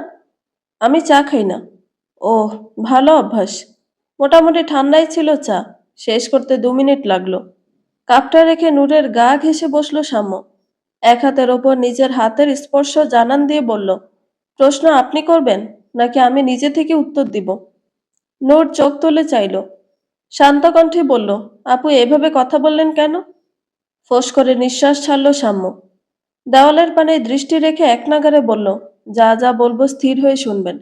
আমি চা খাই না। ওহ, ভালো অভ্যাস। মোটামুটি ঠান্ডাই ছিল চা, শেষ করতে ২ মিনিট লাগলো। কাপটা রেখে নূরের গা ঘেঁষে বসলো সাম্য। এক হাতের ওপর নিজের হাতের স্পর্শ জানান দিয়ে বলল, প্রশ্ন আপনি করবেন নাকি আমি নিজে থেকে উত্তর দিব? নূর চোখ তুলে চাইল। শান্ত কণ্ঠে বলল, আপু এভাবে কথা বললেন কেন? ফোঁস করে নিঃশ্বাস ছাড়ল সাম্য। দেওয়ালের পানে দৃষ্টি রেখে একনাগাড়ে বলল, যা যা বলবো স্থির হয়ে শুনবেন।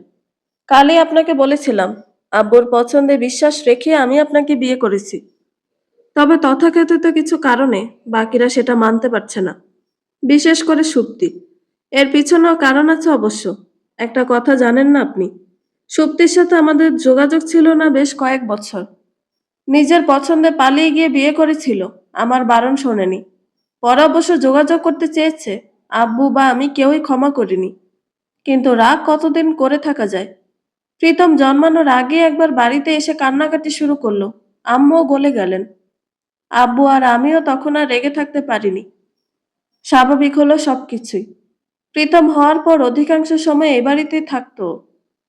কালই আপনাকে বলেছিলাম, আব্বুর পছন্দে বিশ্বাস রেখে আমি আপনাকে বিয়ে করেছি। তবে তথাকথিত কিছু কারণে বাকিরা সেটা মানতে পারছে না, বিশেষ করে সুপ্তি। এর পিছনেও কারণ আছে অবশ্য। একটা কথা জানেন না আপনি, সুপ্তির সাথে আমাদের যোগাযোগ ছিল না বেশ কয়েক বছর। নিজের পছন্দে পালিয়ে গিয়ে বিয়ে করেছিল, আমার বারণ শোনেনি। পরে অবশ্য যোগাযোগ করতে চেয়েছে, আব্বু বা আমি কেউই ক্ষমা করিনি। কিন্তু রাগ কতদিন করে থাকা যায়? প্রীতম জন্মানোর আগে একবার বাড়িতে এসে কান্নাকাটি শুরু করলো, আম্মুও গলে গেলেন। আব্বু আর আমিও তখন আর রেগে থাকতে পারিনি। স্বাভাবিক হলো সবকিছুই। প্রীতম হওয়ার পর অধিকাংশ সময় এ বাড়িতেই থাকতো।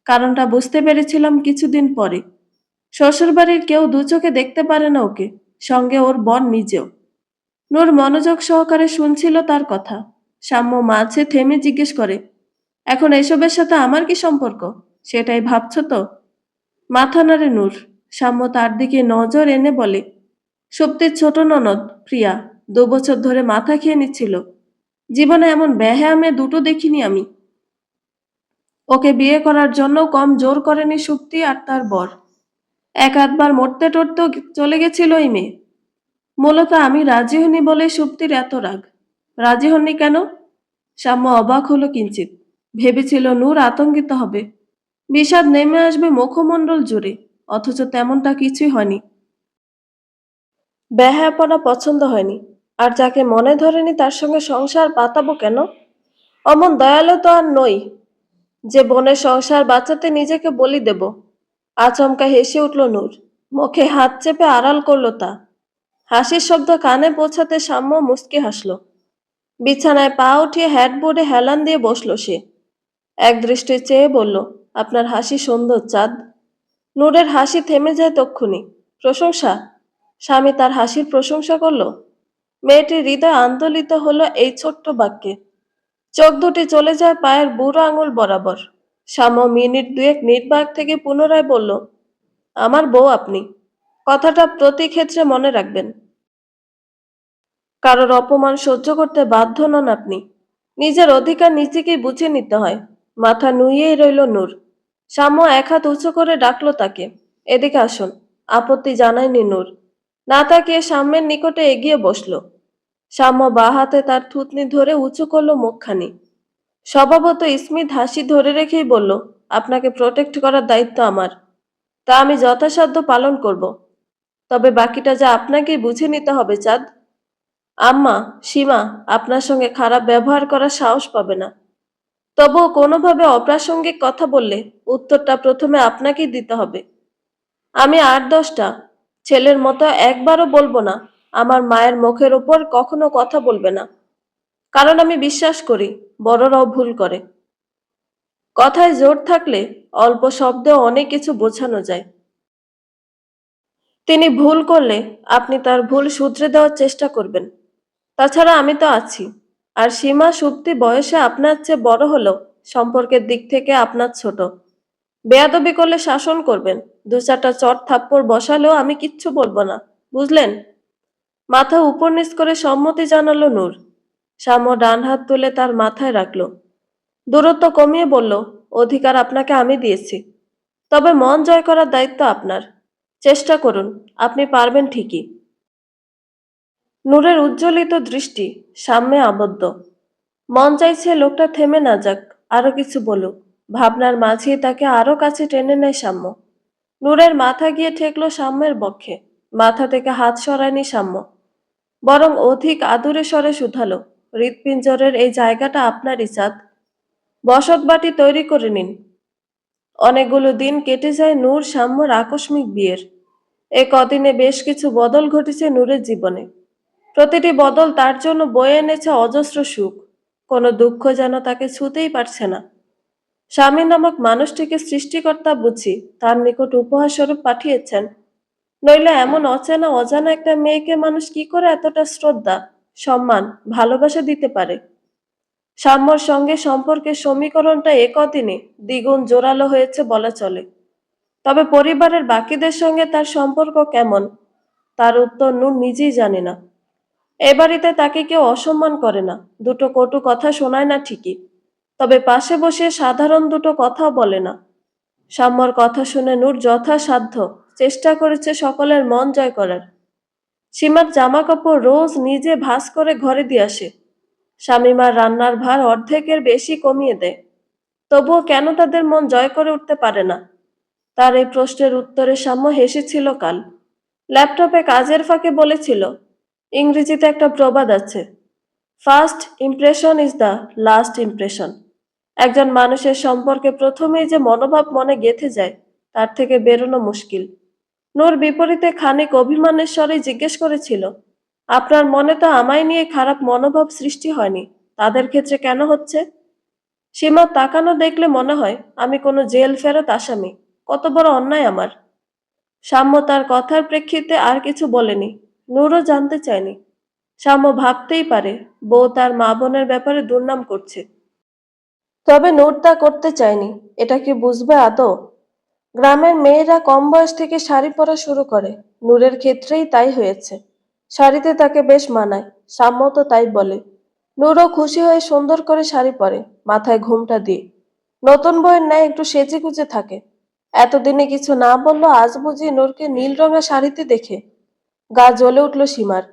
কারণটা বুঝতে পেরেছিলাম কিছুদিন পরে। শ্বশুরবাড়ির কেউ দু চোখে দেখতে পারে না ওকে, সঙ্গে ওর বোন নিজেও। নূর মনোযোগ সহকারে শুনছিল তার কথা। সাম্য মাঝে থেমে জিজ্ঞেস করে, এখন এসবের সাথে আমার কি সম্পর্ক? সেটাই ভাবছো তো? মাথা নাড়ে নূর। সাম্য তার দিকে নজর এনে বলে, সুপ্তির ছোট ননদ প্রিয়া ২ বছর ধরে মাথা খেয়ে নিচ্ছিল। জীবনে এমন বেহায়া মেয়ে দুটো দেখিনি আমি। ওকে বিয়ে করার জন্য কম জোর করেনি সুপ্তি আর তার বর। এক আধবার মরতে টরতেও চলে গেছিল এই মেয়ে। মূলত আমি রাজি হইনি বলে সুপ্তির এত রাগ। রাজি হননি কেন? সাম্য অবাক হলো কিঞ্চিত। ভেবেছিল নূর আতঙ্কিত হবে, বিষাদ নেমে আসবে মুখমণ্ডল জুড়ে, অথচ তেমনটা কিছুই হয়নি। বেহায়াপনা পছন্দ হয়নি, আর যাকে মনে ধরেনি তার সঙ্গে সংসার পাতাবো কেন? অমন দয়ালু তো আর নই যে বোনের সংসার বাঁচাতে নিজেকে বলি দেব। আচমকা হেসে উঠল নূর। মুখে হাত চেপে আড়াল করলো তা। হাসির শব্দ কানে পৌঁছাতে সাম্য মুচকি হাসল। বিছানায় পা উঠিয়ে হেডবোর্ডে হেলান দিয়ে বসলো সে। এক দৃষ্টি চেয়ে বলল, আপনার হাসি সুন্দর চাঁদ। নূরের হাসি থেমে যায় তক্ষুনি। প্রশংসা? স্বামী তার হাসির প্রশংসা করলো? মেয়েটির হৃদয় আন্দোলিত হলো এই ছোট্ট বাক্যে। চোখ দুটি চলে যায় পায়ের বুড়ো আঙুল বরাবর। শ্যাম মিনিট দুয়েক নির্বাক থেকে পুনরায় বলল, আমার বউ আপনি। কথাটা প্রতি ক্ষেত্রে মনে রাখবেন। কারোর অপমান সহ্য করতে বাধ্য নন আপনি। নিজের অধিকার নিজেকেই বুঝে নিতে হয়। মাথা নুইয়েই রইল নূর। শ্যাম্য এক হাত উঁচু করে ডাকলো তাকে। এদিকে আসুন। আপত্তি জানায়নি নূর। না তাকিয়ে সাম্যের নিকটে এগিয়ে বসলো। শ্যাম্য বাঁ হাতে তার থুতনি ধরে উঁচু করলো মুখখানি। স্বভাবত স্মিত হাসি ধরে রেখেই বলল, আপনাকে প্রোটেক্ট করার দায়িত্ব আমার। তা আমি যথাসাধ্য পালন করব। তবে বাকিটা যা আপনাকেই বুঝে নিতে হবে চাঁদ। আম্মা, সীমা আপনার সঙ্গে খারাপ ব্যবহার করার সাহস পাবে না। তবুও কোনোভাবে অপ্রাসঙ্গিক কথা বললে উত্তরটা প্রথমে আপনাকেই দিতে হবে। আমি ৮-১০টা ছেলের মতো একবারও বলবো না আমার মায়ের মুখের ওপর কখনো কথা বলবে না। কারণ আমি বিশ্বাস করি বড়রাও ভুল করে। কথায় জোর থাকলে অল্প শব্দে অনেক কিছু বোঝানো যায়। তিনি ভুল করলে আপনি তার ভুল শুধরে দেওয়ার চেষ্টা করবেন। তাছাড়া আমি তো আছি। আর সীমা সুপ্তি বয়সে আপনার চেয়ে বড় হলেও সম্পর্কের দিক থেকে আপনার ছোট। বেয়াদবি করলে শাসন করবেন। ২-৪টা চট থাপ্পড় বসালেও আমি কিচ্ছু বলবো না। বুঝলেন? মাথা উপর নিচ করে সম্মতি জানালো নূর। শ্যাম ডান হাত তুলে তার মাথায় রাখলো। দূরত্ব কমিয়ে বলল, অধিকার আপনাকে আমি দিয়েছি। তবে মন জয় করার দায়িত্ব আপনার। চেষ্টা করুন, আপনি পারবেন ঠিকই। নূরের উজ্জ্বলিত দৃষ্টি সাম্যে আবদ্ধ। মন চাইছে লোকটা থেমে না যাক, আরো কিছু বলুক। ভাবনার মাঝেই তাকে আরো কাছে টেনে নেয় সাম্য। নূরের মাথা গিয়ে ঠেকলো সাম্যের বক্ষে। মাথা থেকে হাত সরায়নি সাম্য, বরং অধিক আদুরে স্বরে শুধালো, হৃৎপিঞ্জরের এই জায়গাটা আপনারই চাঁদ। বসত বাটি তৈরি করে নিন। অনেকগুলো দিন কেটে যায় নূর সাম্যর আকস্মিক বিয়ের। এ কদিনে বেশ কিছু বদল ঘটেছে নূরের জীবনে। প্রতিটি বদল তার জন্য বয়ে এনেছে অজস্র সুখ। কোনো দুঃখ যেন তাকে ছুঁতেই পারছে না। স্বামী নামক মানুষটিকে সৃষ্টিকর্তা বুঝি তার নিকট উপহার স্বরূপ পাঠিয়েছেন। নইলে এমন অচেনা অজানা একটা মেয়েকে মানুষ কি করে এতটা শ্রদ্ধা, সম্মান, ভালোবাসা দিতে পারে? সাম্যর সঙ্গে সম্পর্কের সমীকরণটা এ কদিনে দ্বিগুণ জোরালো হয়েছে বলা চলে। তবে পরিবারের বাকিদের সঙ্গে তার সম্পর্ক কেমন, তার উত্তর নূর নিজেই জানে না। এ বাড়িতে তাকে কেউ অসম্মান করে না, দুটো কটু কথা শোনায় না ঠিকই, তবে পাশে বসে সাধারণ দুটো কথাও বলে না। সাম্যর কথা শুনে নূর যথাসাধ্য চেষ্টা করেছে সকলের মন জয় করার। সীমার জামা কাপড় রোজ নিজে ভাঁজ করে ঘরে দিয়ে আসে। শামীমার রান্নার ভার অর্ধেকের বেশি কমিয়ে দেয়। তবুও কেন তাদের মন জয় করে উঠতে পারে না? তার এই প্রশ্নের উত্তরে সাম্য হেসেছিল কাল। ল্যাপটপে কাজের ফাঁকে বলেছিল, ইংরেজিতে একটা প্রবাদ আছে, first impression is the last impression. একজন মানুষের সম্পর্কে প্রথমেই যে মনোভাব মনে গেঁথে যায়, তার থেকে বেরোনো মুশকিল। নূর বিপরীতে খানিক অভিমানের স্বরে জিজ্ঞেস করেছিল, আপনার মনে তো আমায় নিয়ে খারাপ মনোভাব সৃষ্টি হয়নি, তাদের ক্ষেত্রে কেন হচ্ছে? সীমার তাকানো দেখলে মনে হয় আমি কোনো জেল ফেরত আসামি। কত বড় অন্যায় আমার! সাম্য তার কথার প্রেক্ষিতে আর কিছু বলেনি। নূরও জানতে চায়নি। সাম্য ভাবতেই পারে বউ তার মা বোনের ব্যাপারে দুর্নাম করছে। তবে নূর তা করতে চায়নি। এটা কি বুঝবে আদৌ? গ্রামের মেয়েরা কম বয়স থেকে শাড়ি পরা শুরু করে। নূরের ক্ষেত্রেই তাই হয়েছে। শাড়িতে তাকে বেশ মানায়। সাম্য তো তাই বলে। নূরও খুশি হয়ে সুন্দর করে শাড়ি পরে, মাথায় ঘোমটা দিয়ে। নতুন বউয়ের ন্যায় একটু সেজেগুজে থাকে। এতদিনে কিছু না বললো, আজ বুঝি নূরকে নীল রঙা শাড়িতে দেখে গা জ্বলে উঠল সীমার।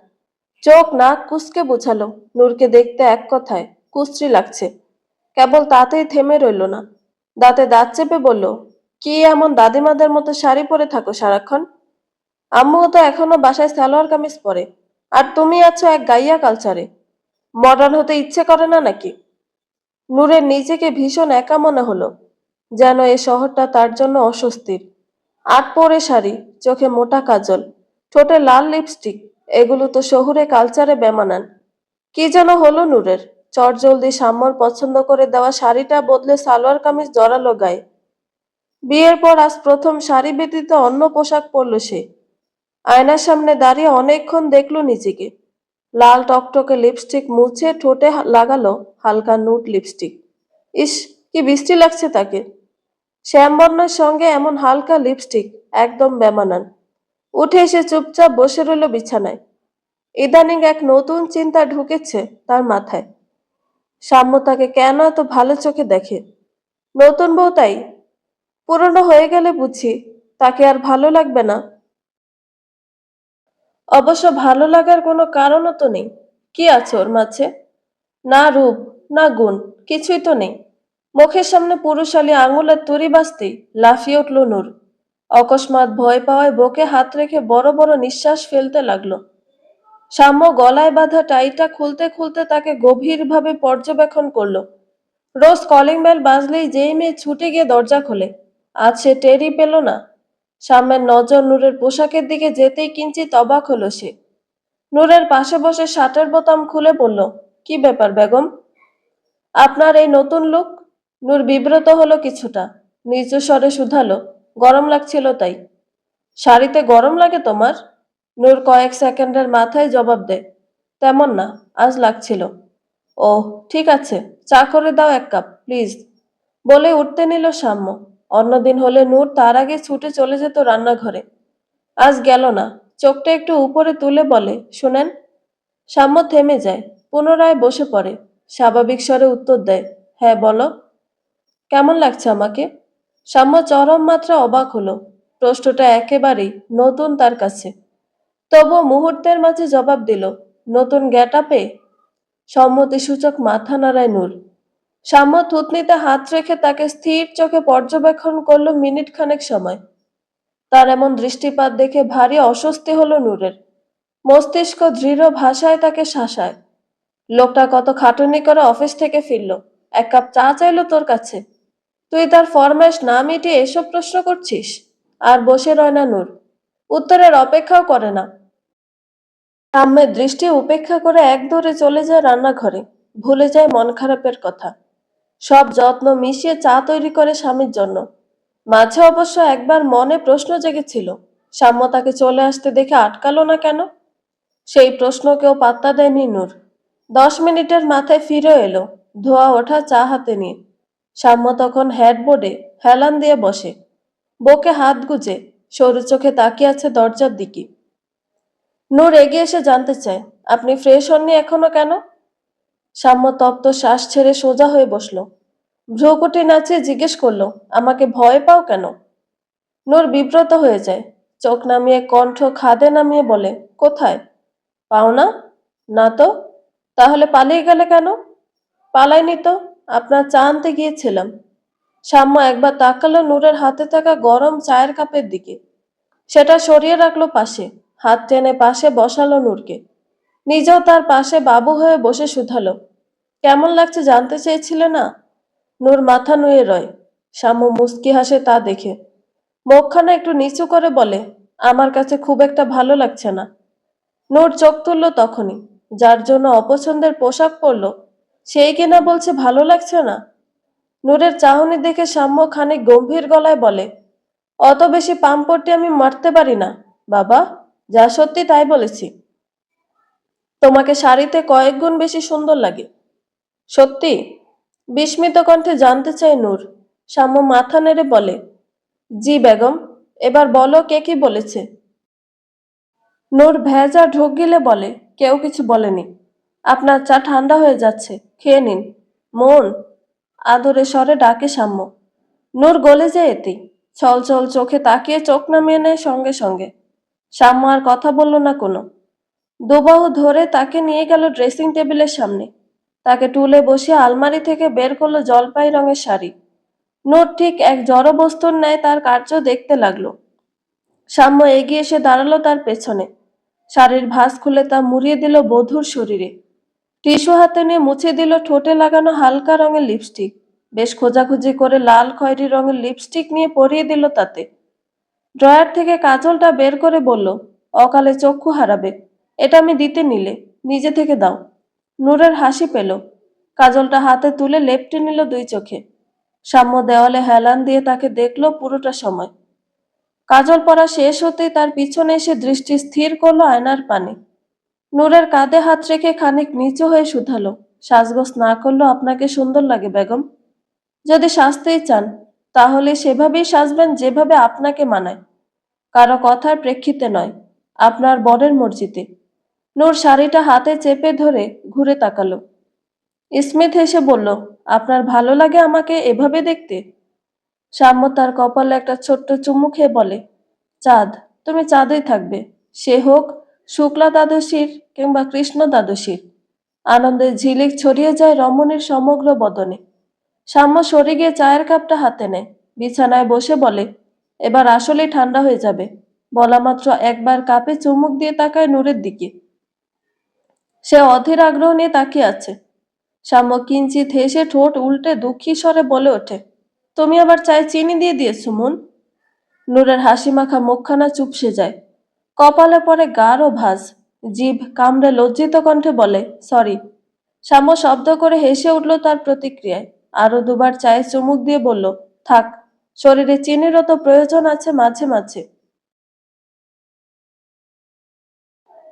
চোখ নাক কুঁচকে বোঝালো, নূরকে দেখতে এক কথায় কুশ্রী লাগছে। কেবল তাতেই থেমে রইল না। দাঁতে দাঁত চেপে বলল, কি এমন দাদিমাদের মতো শাড়ি পরে থাকো সারাক্ষণ? আম্মুও তো এখনো বাসায় সালোয়ার কামিজ পরে। আর তুমি আছো এক গাইয়া কালচারে। মডার্ন হতে ইচ্ছে করে না নাকি? নূরের নিজেকে ভীষণ একা মনে হলো, যেন এ শহরটা তার জন্য অস্বস্তির। আট পরে শাড়ি, চোখে মোটা কাজল, ঠোঁটে লাল লিপস্টিক, এগুলো তো শহুরে কালচারে বেমানান। কি যেন হলো নূরের। চটজলদি সাম্যর পছন্দ করে দেওয়া শাড়িটা বদলে সালোয়ার কামিজ জড়ালো গায়ে। বিয়ের পর আজ প্রথম শাড়ি ব্যতীত অন্য পোশাক পরল সে। আয়নার সামনে দাঁড়িয়ে অনেকক্ষণ দেখলো নিজেকে। লাল টকটকে লিপস্টিক মুছে ঠোঁটে লাগালো হালকা নুট লিপস্টিক। ইস, কি বৃষ্টি লাগছে তাকে! শ্যামবর্ণের সঙ্গে এমন হালকা লিপস্টিক একদম বেমানান। উঠে এসে চুপচাপ বসে রইল বিছানায়। ইদানিং এক নতুন চিন্তা ঢুকেছে তার মাথায়। সাম্য তাকে কেন এত ভালো চোখে দেখে? নতুন বউ তাই? পুরনো হয়ে গেলে বুঝি তাকে আর ভালো লাগবে না? অবশ্য ভালো লাগার কোনো কারণও তো নেই। কি আছে ওর মাঝে? না রূপ, না গুণ, কিছুই তো নেই। মুখের সামনে পুরুষালী আঙুলের তুড়ি বাজতেই লাফিয়ে উঠল নূর। অকস্মাৎ ভয় পাওয়ায় বুকে হাত রেখে বড় বড় নিঃশ্বাস ফেলতে লাগলো। সাম্য গলায় বাঁধা টাইটা খুলতে খুলতে তাকে গভীরভাবে পর্যবেক্ষণ করলো। রোজ কলিং বেল বাজলেই যেই মেয়ে ছুটে গিয়ে দরজা খোলে, আজ সে টেরই পেল না। সাম্যের নজর নূরের পোশাকের দিকে যেতেই কিঞ্চিত অবাক হলো সে। নূরের পাশে বসে শার্টের বোতাম খুলে বলল, কি ব্যাপার বেগম? আপনার এই নতুন লুক? নূর বিব্রত হলো কিছুটা, নিচু স্বরে শুধালো, গরম লাগছিল তাই। শাড়িতে গরম লাগে তোমার? নূর কয়েক সেকেন্ডের মাথায় জবাব দেয়, তেমন না, আজ লাগছিল। ও, ঠিক আছে, চা করে দাও এক কাপ প্লিজ। বলে উঠতে নিল সাম্য। অন্যদিন হলে নূর তার আগে ছুটে চলে যেত রান্নাঘরে। আজ গেল না, চোখটা একটু উপরে তুলে বলে, শুনেন। সাম্য থেমে যায়, পুনরায় বসে পড়ে। স্বাভাবিক স্বরে উত্তর দেয়, হ্যাঁ বলো। কেমন লাগছে আমাকে? সাম্য চরম মাত্রা অবাক হলো। প্রশ্নটা একেবারেই নতুন তার কাছে। তবুও মুহূর্তের মাঝে জবাব দিল, নতুন গেটআপে? সম্মতিসূচক মাথা নাড়ায় নূর। সাম্য থুতনিতে হাত রেখে তাকে স্থির চোখে পর্যবেক্ষণ করলো মিনিট খানেক সময়। তার এমন দৃষ্টিপাত দেখে ভারী অস্বস্তি হলো নূরের। মস্তিষ্ক দৃঢ় ভাষায় তাকে শাসায়। লোকটা কত খাটুনি করে অফিস থেকে ফিরল, এক কাপ চা চাইলো তোর কাছে, তুই তার ফরমাইশ না মিটিয়ে এসব প্রশ্ন করছিস? আর বসে রয় না নূর, উত্তরের অপেক্ষাও করে না। সাম্যের দৃষ্টি উপেক্ষা করে এক দৌড়ে চলে যায় রান্নাঘরে। ভুলে যায় মন খারাপের কথা। সব যত্ন মিশিয়ে চা তৈরি করে স্বামীর জন্য। মাঝে অবশ্য একবার মনে প্রশ্ন জেগেছিল, সাম্য তাকে চলে আসতে দেখে আটকালো না কেন? সেই প্রশ্নকেও পাত্তা দেয়নি নূর। 10 মিনিটের মাথায় ফিরে এলো, ধোয়া ওঠা চা হাতে নিয়ে। সাম্য তখন হেডবোর্ডে হেলান দিয়ে বসে, বুকে হাত গুজে সরু চোখে তাকিয়ে আছে দরজার দিকে। নূর এগিয়ে এসে জানতে চায়, আপনি ফ্রেশ হননি এখনো কেন? সাম্য তপ্ত শ্বাস ছেড়ে সোজা হয়ে বসলো। ভ্রুকুটি নাচিয়ে জিজ্ঞেস করলো, আমাকে ভয় পাও কেন? নূর বিব্রত হয়ে যায়। চোখ নামিয়ে কণ্ঠ খাদে নামিয়ে বলে, কোথায়? পাও না? না তো। তাহলে পালিয়ে গেলে কেন? পালাইনি তো, আপনার চা আনতে গিয়েছিলাম। সাম্য একবার তাকালো নূরের হাতে থাকা গরম চায়ের কাপের দিকে। সেটা সরিয়ে রাখলো পাশে, হাত টেনে পাশে বসালো নূরকে। নিজেও তার পাশে বাবু হয়ে বসে শুধালো, কেমন লাগছে জানতে চেয়েছিলে না? নূর মাথা নুয়ে রয়। সাম্য মুচকি হাসে তা দেখে। মুখখানা একটু নিচু করে বলে, আমার কাছে খুব একটা ভালো লাগছে না। নূর চোখ তুলল তখনই। যার জন্য অপছন্দের পোশাক পরলো, সেই কিনা বলছে ভালো লাগছে না। নূরের চাহনি দেখে সাম্য খানিক গম্ভীর গলায় বলে, অত বেশি পাম্পটি আমি মারতে পারি না বাবা, যা সত্যি তাই বলেছি। তোমাকে শাড়িতে কয়েক গুণ বেশি সুন্দর লাগে। সত্যি? বিস্মিত কণ্ঠে জানতে চায় নূর। সাম্য মাথা নেড়ে বলে, জি বেগম। এবার বলো কে কি বলেছে? নূর ভেজা ঢোক গিলে বলে, কেউ কিছু বলেনি। আপনার চা ঠান্ডা হয়ে যাচ্ছে, খেয়ে নিন। মন, আদরে স্বরে ডাকে সাম্য। নূর গলে যায় এতেই। ছল ছল চোখে তাকিয়ে চোখ নামিয়ে নেয় সঙ্গে সঙ্গে। সাম্য আর কথা বলল না কোনো। দুবাহু ধরে তাকে নিয়ে গেল ড্রেসিং টেবিলের সামনে। তাকে টুলে বসিয়ে আলমারি থেকে বের করলো জলপাই রঙের শাড়ি। নূর ঠিক এক জড় বস্তুর ন্যায় তার কার্য দেখতে লাগলো। সাম্য এগিয়ে এসে দাঁড়ালো তার পেছনে। শাড়ির ভাঁজ খুলে তা মুড়িয়ে দিল বধূর শরীরে। টিস্যু হাতে নিয়ে মুছে দিল ঠোঁটে লাগানো হালকা রঙের লিপস্টিক। বেশ খোঁজাখুঁজি করে লাল খয়েরি রঙের লিপস্টিক নিয়ে পরিয়ে দিল তাতে। ড্রয়ার থেকে কাজলটা বের করে বলল, অকালে চক্ষু হারাবে, এটা আমি দিতে নিলে, নিজে থেকে দাও। নূরের হাসি পেল। কাজলটা হাতে তুলে লেপটে নিল দুই চোখে। সাম্য দেওয়ালে হেলান দিয়ে তাকে দেখলো পুরোটা সময়। কাজল পরা শেষ হতেই তার পিছনে এসে দৃষ্টি স্থির করলো আয়নার পানে। নূরের কাঁধে হাত রেখে খানিক নিচু হয়ে শুধালো, সাজগোজ না করলেও আপনাকে সুন্দর লাগে বেগম। যদি সাজতেই চান, তাহলে সেভাবেই সাজবেন যেভাবে আপনাকে মানায়, কারো কথার প্রেক্ষিতে নয়, আপনার বরের মর্জিতে। নূর শাড়িটা হাতে চেপে ধরে ঘুরে তাকালো। স্মিথ হেসে বলল, আপনার ভালো লাগে আমাকে এভাবে দেখতে? সাম্য তার কপালে একটা ছোট্ট চুমু খেয়ে বলে, চাঁদ, তুমি চাঁদই থাকবে, সে হোক শুক্লা দ্বাদশীর কিংবা কৃষ্ণ দ্বাদশীর। আনন্দের ঝিলিক ছড়িয়ে যায় রমণীর সমগ্র বদনে। সাম্য সরে গিয়ে চায়ের কাপটা হাতে নেয়, বিছানায় বসে বলে, এবার আসলেই ঠান্ডা হয়ে যাবে। বলা মাত্র একবার কাপে চুমুক দিয়ে তাকায় নূরের দিকে। সে অধীর আগ্রহ নিয়ে তাকিয়ে আছে। সাম্য কিঞ্চিত হেসে ঠোঁট উল্টে দুঃখী স্বরে বলে ওঠে, তুমি আবার চায়ে চিনি দিয়ে দিয়েছো মন। নূরের হাসি মাখা মুখখানা চুপসে যায়, কপালে পড়ে গাঢ় ভাঁজ। জিভ কামড়ে লজ্জিত কণ্ঠে বলে, সরি। সাম্য শব্দ করে হেসে উঠল তার প্রতিক্রিয়ায়, আরো দুবার চায়ে চুমুক দিয়ে বলল, থাক, শরীরে চিনিরও তো প্রয়োজন আছে মাঝে মাঝে।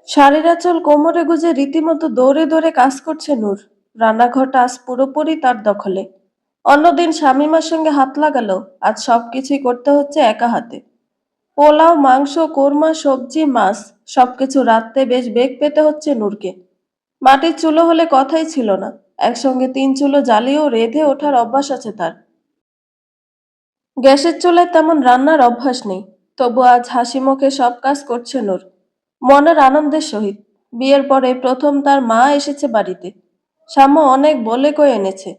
শাড়ির আঁচল কোমরে গুজে রীতিমতো দৌড়ে দৌড়ে কাজ করছে নূর। রান্নাঘরটা আজ পুরোপুরি তার দখলে। অন্যদিন শামীমার সঙ্গে হাত লাগালো, আজ সবকিছুই করতে হচ্ছে একা হাতে। পোলাও, মাংস, কোরমা, সবজি, মাছ, সবকিছু রাঁধতে বেশ বেগ পেতে হচ্ছে নূরকে। মাটির চুলো হলে কথাই ছিল না, একসঙ্গে 3 চুলো জ্বালিয়েও রেঁধে ওঠার অভ্যাস আছে তার। গ্যাসের চুলায় তেমন রান্নার অভ্যাস নেই, তবু আজ হাসি মুখে সব কাজ করছে নূর, মনের আনন্দের সহিত। বিয়ের পরে প্রথম তার মা এসেছে বাড়িতে। শাম্য অনেক বলে কয়ে এনেছে।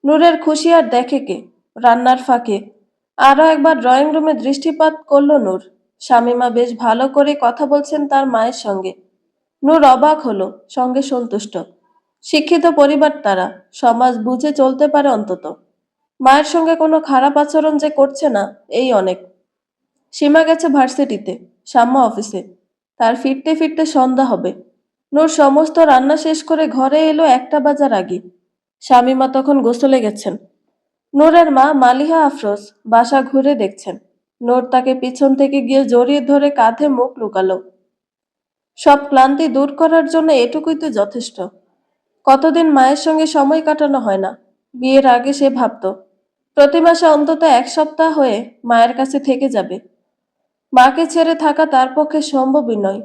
নূরের খুশি আর দেখে কে। রান্নার ফাঁকে আরো একবার ড্রয়িং রুমে দৃষ্টিপাত করল নূর। শামীমা বেশ ভালো করে কথা বলছেন তার মায়ের সঙ্গে। নূর অবাক হলো, সঙ্গে সন্তুষ্ট। শিক্ষিত পরিবার তারা, সমাজ বুঝে চলতে পারে অন্তত। মায়ের সঙ্গে কোনো খারাপ আচরণ যে করছে না, এই অনেক। সীমা গেছে ভার্সিটিতে, শাম্মা অফিসে। তার ফিরতে ফিরতে সন্ধ্যা হবে। নূর সমস্ত রান্না শেষ করে ঘরে এলো 1টা বাজার আগে। শামীমা তখন গোসলে গেছেন। নূরের মা মালিহা আফরোজ বাসা ঘুরে দেখছেন। নূর তাকে পিছন থেকে গিয়ে জড়িয়ে ধরে কাঁধে মুখ লুকালো। সব ক্লান্তি দূর করার জন্য এটুকুই তো যথেষ্ট। কতদিন মায়ের সঙ্গে সময় কাটানো হয় না। বিয়ের আগে সে ভাবত প্রতি মাসে অন্তত 1 সপ্তাহ হয়ে মায়ের কাছে থেকে যাবে। মাকে ছেড়ে থাকা তার পক্ষে সম্ভবই নয়।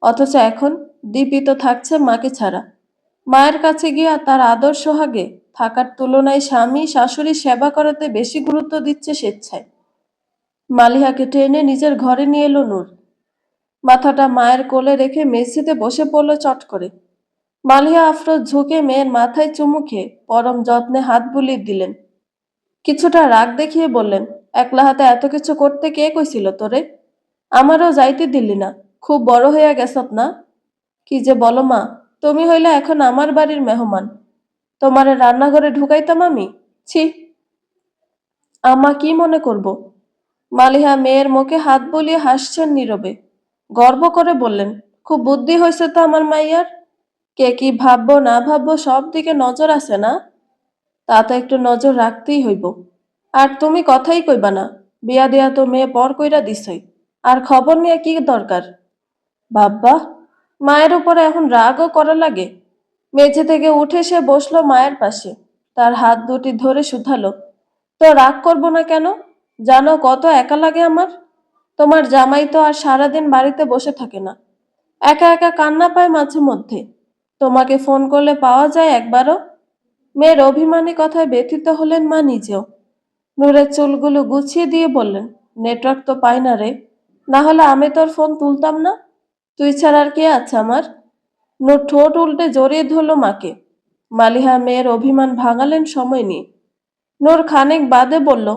অথচ এখন দীপি তো থাকছে মাকে ছাড়া। মায়ের কাছে গিয়ে তার আদর সোহাগে থাকার তুলনায় স্বামী শাশুড়ি সেবা করাতে বেশি গুরুত্ব দিচ্ছে স্বেচ্ছায়। মালিহাকে টেনে নিজের ঘরে নিয়ে এলো নূর। মাথাটা মায়ের কোলে রেখে মেঝেতে বসে পড়ল চট করে। মালিহা আফরোজ ঝুঁকে মেয়ের মাথায় চুমু খেয়ে পরম যত্নে হাত বুলিয়ে দিলেন। কিছুটা রাগ দেখিয়ে বললেন, একলা হাতে এত কিছু করতে কে কইছিল তোরে? আমারও যাইতে দিলি না, খুব বড় হইয়া গেছত না? কি যে বলো মা, তুমি হইলে এখন আমার বাড়ির মেহমান, তোমারে রান্নাঘরে ঢুকাইতাম আমি? ছি, আমা কি মনে করব? মালিহা মেয়ের মুখে হাত বুলিয়ে হাসছেন নীরবে। গর্ব করে বললেন, খুব বুদ্ধি হয়েছে তো আমার মাইয়ার। কে কি ভাববো না ভাববো সব দিকে নজর আছে না? তা তো একটু নজর রাখতেই হইব। আর তুমি কথাই কইবা না, বিয়া দেয়া তো মেয়ে পর কইরা দিছই, আর খবর নিয়ে কি দরকার? বাব্বা, মায়ের উপরে এখন রাগও করা লাগে। মেঝে থেকে উঠে সে বসলো মায়ের পাশে, তার হাত দুটি ধরে শুধালো, তো রাগ করবো না কেন? জানো কত একা লাগে আমার। তোমার জামাই তো আর সারাদিন বাড়িতে বসে থাকে না, একা একা কান্না পায় মাঝে মধ্যে। তোমাকে ফোন করলে পাওয়া যায় একবারও? মেয়ের অভিমানী কথায় ব্যথিত হলেন মা নিজেও। নূরের চুলগুলো গুছিয়ে দিয়ে বললেন, নেটওয়ার্ক তো পাই না রে, না হলে আমি তোর ফোন তুলতাম না। তুই ছাড়া আর কে আছে আমার? নূর ঠোঁট উল্টে জড়িয়ে ধরল মাকে। মালিহা মেয়ের অভিমান ভাঙালেন সময় নিয়ে। নূর খানিক বাদে বলল,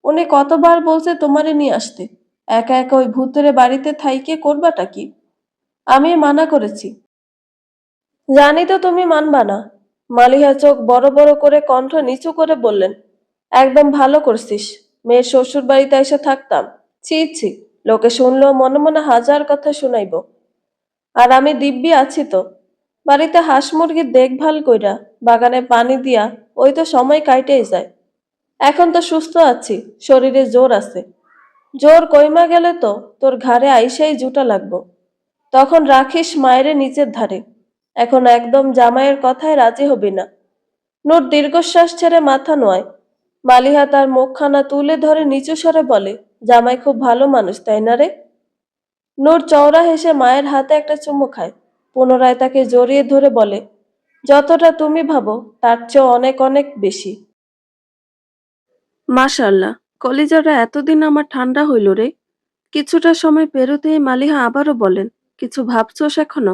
উনি কতবার বলছে তোমারে নিয়ে আসতে, একা একা ওই ভূতের বাড়িতে থাইকে করবাটা কি? আমি মানা করেছি। জানি তো তুমি মানবা না। মালিহা চোখ বড় বড় করে কণ্ঠ নিচু করে বললেন, একদম ভালো করছিস। মেয়ের শ্বশুর বাড়িতে এসে থাকতাম, ছি ছি, লোকে শুনলেও মনে মনে হাজার কথা শুনাইব। আর আমি দিব্যি আছি তো, বাড়িতে হাঁস মুরগির দেখভাল কইরা, বাগানে পানি দিয়া, ওই তো সময় কাইটেই যায়। এখন তো সুস্থ আছি, শরীরে জোর আছে। জোর কইমা গেলে তো তোর ঘাড়ে আইসাই জুটা লাগবো। তখন রাখিস মায়েরে নিচের ধারে। এখন একদম জামাইয়ের কথায় রাজি হবি না। নূর দীর্ঘশ্বাস ছেড়ে মাথা নোয়ায়। মালিহা তার মুখখানা তুলে ধরে নিচু স্বরে বলে, জামাই খুব ভালো মানুষ তাই না রে? নূর চওড়া হেসে মায়ের হাতে একটা চুমু খায়। পুনরায় তাকে জড়িয়ে ধরে বলে, যতটা তুমি ভাবো তার চেয়ে অনেক অনেক বেশি। মাশাআল্লাহ, কলিজাটা এতদিন আমার ঠান্ডা হইল রে। কিছুটা সময় পেরোতেই মালিহা আবারও বলেন, কিছু ভাবছোস এখনো?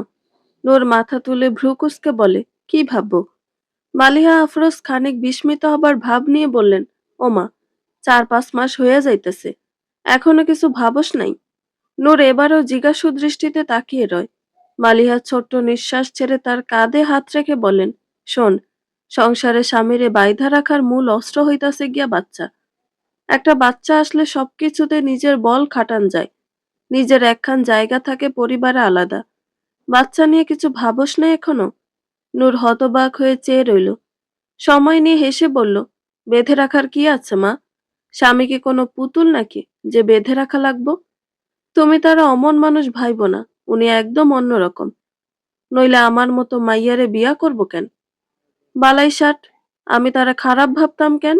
নূর মাথা তুলে ভ্রু কুঁচকে বলে, কি ভাববো? মালিহা আফরোজ খানিক বিস্মিত হবার ভাব নিয়ে বললেন, ওমা, 4-5 মাস হইয়া যাইতেছে, এখনো কিছু ভাবস নাই? নূর এবারও জিজ্ঞাসু দৃষ্টিতে তাকিয়ে রয়। মালিহা ছোট্ট নিঃশ্বাস ছেড়ে তার কাঁধে হাত রেখে বলেন, শোন, সংসারে স্বামীরে বাইধা রাখার মূল অস্ত্র হইতাছে গিয়া বাচ্চা। একটা বাচ্চা আসলে সবকিছুতে নিজের বল খাটান যায়, নিজের একখান জায়গা থাকে পরিবারে আলাদা। বাচ্চা নিয়ে কিছু ভাবস না এখনো? নূর হতবাক হয়ে চেয়ে রইল। সময় নিয়ে হেসে বলল, বেঁধে রাখার কি আছে মা? স্বামী কি কোনো পুতুল নাকি যে বেঁধে রাখা লাগবো? তুমি তারা অমন মানুষ ভাইব না, উনি একদম অন্যরকম। নইলে আমার মতো মাইয়ারে বিয়া করব কেন? বালাই ষাট, আমি তারা খারাপ ভাবতাম কেন?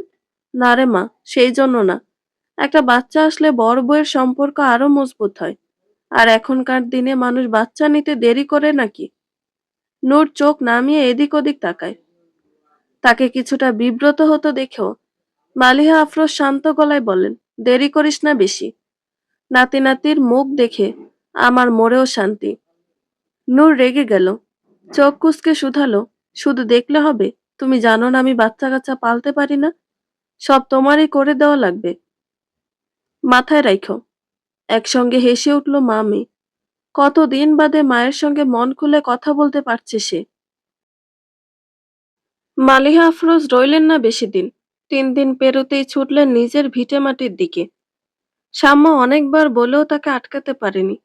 না রে মা, সেই জন্য না। একটা বাচ্চা আসলে বড় বউয়ের সম্পর্ক আরো মজবুত হয়। আর এখনকার দিনে মানুষ বাচ্চা নিতে দেরি করে নাকি? নূর চোখ নামিয়ে এদিক ওদিক তাকায়। তাকে কিছুটা বিব্রত হতো দেখেও মালিহা আফরোজ শান্ত গলায় বলেন, দেরি করিস না বেশি। নাতি নাতির মুখ দেখে আমার মরেও শান্তি। নূর রেগে গেল, চোখ কুঁচকে শুধালো, শুধু দেখলে হবে? তুমি জানো না আমি বাচ্চা কাচ্চা পালতে পারি না? সব তোমারই করে দেওয়া লাগবে। মাথায় রাখো। একসঙ্গে হেসে উঠল মা মেয়ে। কতদিন বাদে মায়ের সঙ্গে মন খুলে কথা বলতে পারছে সে। মালিহা আফরোজ রইলেন না বেশি দিন। 3 দিন পেরোতেই ছুটলেন নিজের ভিটেমাটির দিকে। শাম্মা অনেকবার বলেও তাকে আটকাতে পারেনি।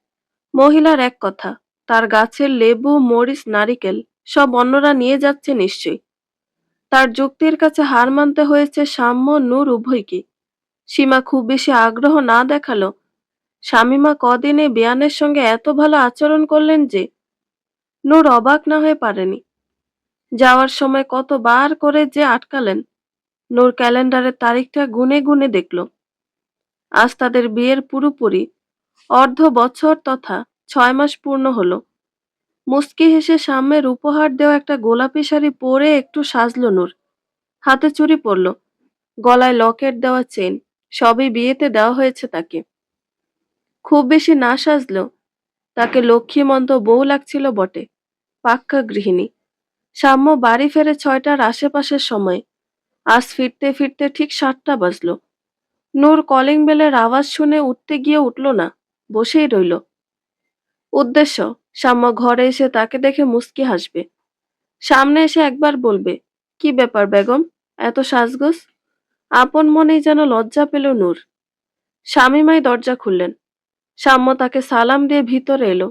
মহিলার এক কথা, তার গাছের লেবু, মরিচ, নারিকেল সব অন্যরা নিয়ে যাচ্ছে নিশ্চয়ই। তার যুক্তির কাছে হার মানতে হয়েছে সাম্য, নূর উভয়কে। সীমা খুব বেশি আগ্রহ না দেখালো, শামীমা কদিনে বেয়ানের সঙ্গে এত ভালো আচরণ করলেন যে নূর অবাক না হয়ে পারেনি। যাওয়ার সময় কতবার করে যে আটকালেন। নূর ক্যালেন্ডারের তারিখটা গুনে গুনে দেখল। আজ তাদের বিয়ের পুরোপুরি অর্ধ বছর তথা 6 মাস পূর্ণ হলো। মুস্কি হেসে সাম্যের উপহার দেওয়া একটা গোলাপি শাড়ি পরে একটু সাজল নূর। হাতে চুড়ি পরল, গলায় লকেট দেওয়া চেন, সবই বিয়েতে দেওয়া হয়েছে তাকে। খুব বেশি না সাজলেও তাকে লক্ষ্মীমন্ত বউ লাগছিল বটে, পাক্কা গৃহিণী। সাম্য বাড়ি ফেরে 6টার আশেপাশের সময়। আজ ফিরতে ফিরতে ঠিক 7টা বাজলো। নূর কলিং বেলের আওয়াজ শুনে উঠতে গিয়ে উঠল না, বসেই রইল। উদ্দেশ্য, সাম্য ঘরে এসে তাকে দেখে মুস্কি হাসবে, সামনে এসে একবার বলবে, কি ব্যাপার বেগম, এত সাজগোজ? আপন মনেই যেন লজ্জা পেল নূর। স্বামীমাই দরজা খুললেন। সাম্য তাকে সালাম দিয়ে ভিতরে এলো।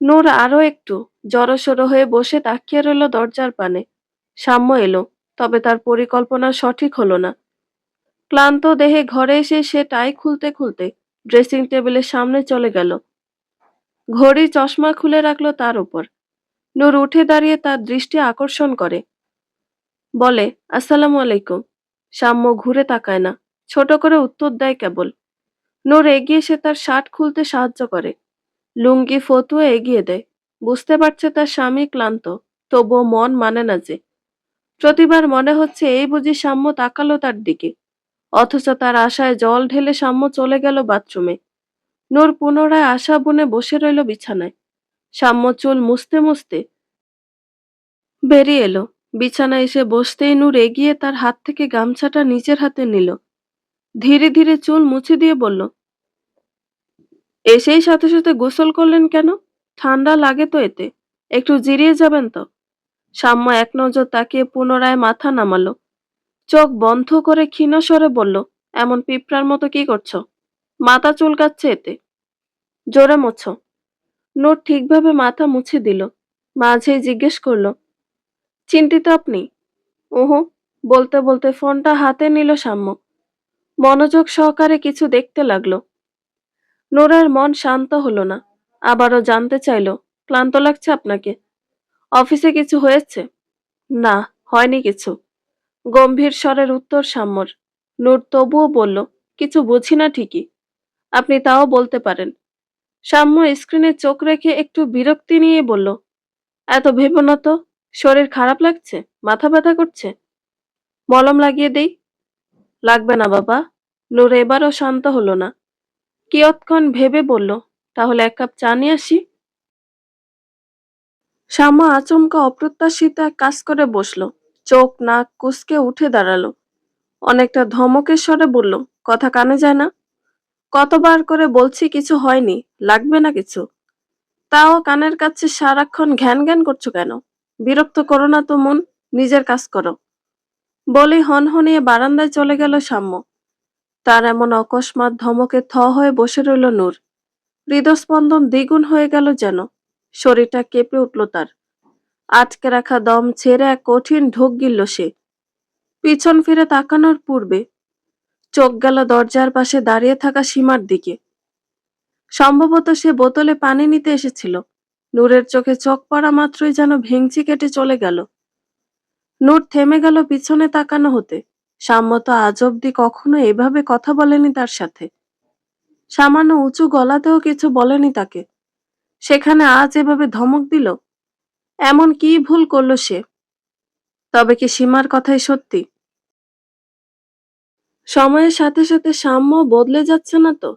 নূর আরো একটু জড়সড় হয়ে বসে তাকিয়ে রইল দরজার পানে। সাম্য এলো, তবে তার পরিকল্পনা সঠিক হলো না। ক্লান্ত দেহে ঘরে এসে সে টাই খুলতে খুলতে ড্রেসিং টেবিলের সামনে চলে গেল। ঘড়ি চশমা খুলে রাখলো তার উপর। নূর উঠে দাঁড়িয়ে তার দৃষ্টি আকর্ষণ করে, বলে, আসসালামু আলাইকুম। সাম্য ঘুরে তাকায় না, ছোট করে উত্তর দেয় কেবল। নূর এগিয়ে এসে তার শার্ট খুলতে সাহায্য করে, লুঙ্গি ফতুয়ে এগিয়ে দেয়। বুঝতে পারছে তার স্বামী ক্লান্ত, তবুও মন মানে না যে। প্রতিবার মনে হচ্ছে এই বুঝি সাম্য তাকালো তার দিকে, অথচ তার আশায় জল ঢেলে সাম্য চলে গেল বাথরুমে। নূর পুনরায় আশা বুনে বসে রইল বিছানায়। সাম্য চুল মুছতে মুছতে বেরিয়ে এলো। বিছানায় এসে বসতেই নূর এগিয়ে তার হাত থেকে গামছাটা নিজের হাতে নিল। ধীরে ধীরে চুল মুছে দিয়ে বলল, এসেই সাথে সাথে গোসল করলেন কেন? ঠান্ডা লাগে তো এতে, একটু জিরিয়ে যাবেন তো। সাম্য এক নজর তাকিয়ে পুনরায় মাথা নামালো। চোখ বন্ধ করে ক্ষীণ স্বরে বলল, এমন পিঁপড়ার মতো কি করছো? মাথা চুলকাচ্ছে এতে, জোরে মোছো। নূর ঠিকভাবে মাথা মুছে দিল। মাঝেই জিজ্ঞেস করলো, চিন্তিত আপনি? ওহো। বলতে বলতে ফোনটা হাতে নিল সাম্য। মনোযোগ সহকারে কিছু দেখতে লাগলো। নূরের মন শান্ত হলো না, আবারও জানতে চাইলো, ক্লান্ত লাগছে আপনাকে? অফিসে কিছু হয়েছে? না, হয়নি কিছু, গম্ভীর স্বরের উত্তর সাম্যর। নূর তবুও বলল, কিছু বুঝি না ঠিকই, আপনি তাও বলতে পারেন। সাম্য স্ক্রিনে চোখ রেখে একটু বিরক্তি নিয়ে বলল, এত ভেবো না তো, শরীর খারাপ লাগছে? মাথা ব্যথা করছে? মলম লাগিয়ে দেই? লাগবে না বাবা। নূর এবারও শান্ত হলো না। কিয়ৎক্ষণ ভেবে বলল, তাহলে এক কাপ চা নিয়ে আসি। শ্যামা আচমকা অপ্রত্যাশিত এক কাজ করে বসলো। চোখ নাক কুঁচকে উঠে দাঁড়ালো। অনেকটা ধমকের স্বরে বলল, কথা কানে যায় না? কতবার করে বলছি কিছু হয়নি, লাগবে না কিছু। তাও কানের কাছে সারাক্ষণ ঘ্যান ঘ্যান করছো কেন? বিরক্ত করো না তো মন, নিজের কাজ করো। বলেই হনহনিয়ে বারান্দায় চলে গেল সাম্য। তার এমন অকস্মাৎ ধমকে থ হয়ে বসে রইল নূর। হৃদস্পন্দন দ্বিগুণ হয়ে গেল যেন। শরীরটা কেঁপে উঠল তার। আটকে রাখা দম ছেড়ে এক কঠিন ঢোক গিলল সে। পিছন ফিরে তাকানোর পূর্বে চোখ গেল দরজার পাশে দাঁড়িয়ে থাকা সীমার দিকে। সম্ভবত সে বোতলে পানি নিতে এসেছিল। নূরের চোখে চোখ পড়া মাত্রই যেন ভেংচি কেটে চলে গেল। নূর থেমে গেল পিছনে তাকানো হতে। সাম্য তো আজ অব্দি কখনো এভাবে কথা বলেনি তার সাথে। সামান্য উঁচু গলাতেও কিছু বলেনি তাকে। সেখানে আজ এভাবে ধমক দিল। এমন কি ভুল করল সে? তবে কি সীমার কথাই সত্যি? সময়ের সাথে সাথে সাম্য বদলে যাচ্ছে না তো?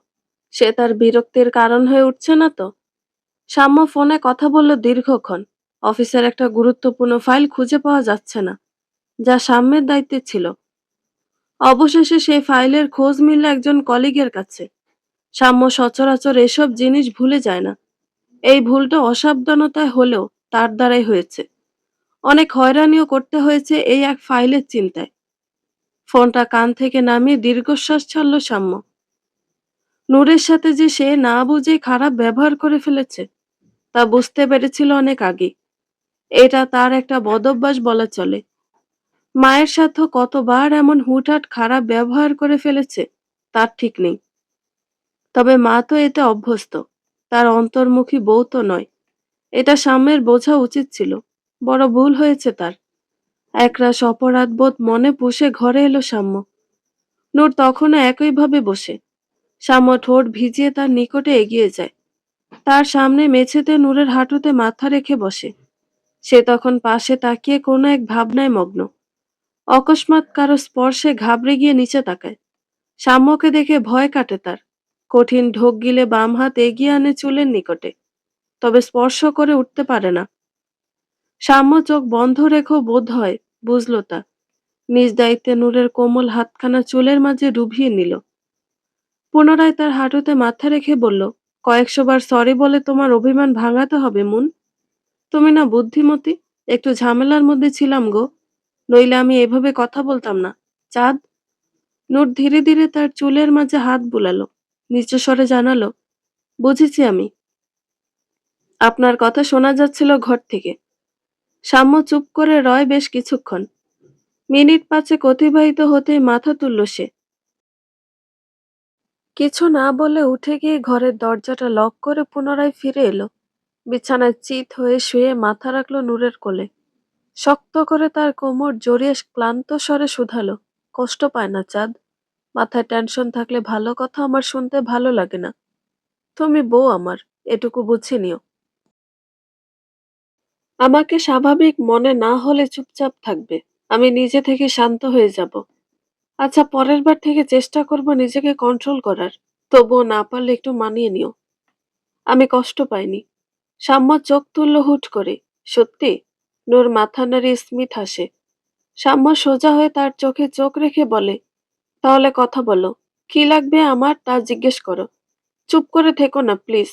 সে তার বিরক্তির কারণ হয়ে উঠছে না তো? সাম্য ফোনে কথা বলল দীর্ঘক্ষণ। অফিসের একটা গুরুত্বপূর্ণ ফাইল খুঁজে পাওয়া যাচ্ছে না, যা সাম্যের দায়িত্বে ছিল। অবশেষে সেই ফাইলের খোঁজ মিলল একজন কলিগের কাছে। সাম্য সচরাচর এসব জিনিস ভুলে যায় না। এই ভুলটা অসাবধানতায় হলেও তার দ্বারাই হয়েছে। অনেক হয়রানিও করতে হয়েছে এই এক ফাইলের চিন্তায়। ফোনটা কান থেকে নামিয়ে দীর্ঘশ্বাস ছাড়ল সাম্য। নূরের সাথে যে সে না বুঝে খারাপ ব্যবহার করে ফেলেছে, তা বুঝতে পেরেছিল অনেক আগে। এটা তার একটা বদঅভ্যাস বলা চলে। মায়ের সাথেও কতবার এমন হুটহাট খারাপ ব্যবহার করে ফেলেছে তার ঠিক নেই। তবে মা তো এতে অভ্যস্ত। তার অন্তর্মুখী বউ তো নয়। এটা সাম্যের বোঝা উচিত ছিল। বড় ভুল হয়েছে তার। একরাশ অপরাধবোধ মনে পুষে ঘরে এলো সাম্য। নূর তখনও একইভাবে বসে। সাম্য ঠোঁট ভিজিয়ে তার নিকটে এগিয়ে যায়। তার সামনে মেঝেতে নূরের হাঁটুতে মাথা রেখে বসে। সে তখন পাশে তাকিয়ে কোনো এক ভাবনায় মগ্ন। অকস্মাৎ কারো স্পর্শে ঘাবড়ে গিয়ে নিচে তাকায়। সাম্যকে দেখে ভয় কাটে তার। কঠিন ঢোক গিলে বাম হাত এগিয়ে আনে চুলের নিকটে, তবে স্পর্শ করে উঠতে পারে না। সাম্য চোখ বন্ধ রেখেও বোধ হয় বুঝল তা। নিজ দায়িত্বে নূরের কোমল হাতখানা চুলের মাঝে ডুবিয়ে নিল। পুনরায় তার হাঁটুতে মাথা রেখে বলল, কয়েকশো বার সরি বলে তোমার অভিমান ভাঙাতে হবে মুন। তুমি না বুদ্ধিমতী। একটু ঝামেলার মধ্যে ছিলাম গো, নইলে আমি এভাবে কথা বলতাম না। চাঁদ। নূর ধীরে ধীরে তার চুলের মাঝে হাত বুলালো। নিচু স্বরে জানালো, বুঝেছি আমি। আপনার কথা শোনা যাচ্ছিল ঘর থেকে। সাম্য চুপ করে রয় বেশ কিছুক্ষণ। মিনিট পাঁচেক অতিবাহিত হতেই মাথা তুলল সে। কিছু না বলে উঠে গিয়ে ঘরের দরজাটা লক করে পুনরায় ফিরে এলো। বিছানায় চিত হয়ে শুয়ে মাথা রাখলো নূরের কোলে। শক্ত করে তার কোমর জড়িয়ে ক্লান্ত স্বরে শুধালো, কষ্ট পায় না চাঁদ? মাথায় টেনশন থাকলে ভালো কথা আমার শুনতে ভালো লাগে না। তুমি বউ আমার, এটুকু বুঝে নিও। আমাকে স্বাভাবিক মনে না হলে চুপচাপ থাকবে। আমি নিজে থেকে শান্ত হয়ে যাব। আচ্ছা, পরের বার থেকে চেষ্টা করব নিজেকে কন্ট্রোল করার। তবুও না পারলে একটু মানিয়ে নিও। আমি কষ্ট পাইনি। সাম্য চোখ তুলল হুট করে। সত্যি? নূর মাথা নাড়িয়ে স্মিত হাসে। সাম্য সোজা হয়ে তার চোখে চোখ রেখে বলে, তাহলে কথা বলো। কি লাগবে আমার তা জিজ্ঞেস করো। চুপ করে থেকো না প্লিজ।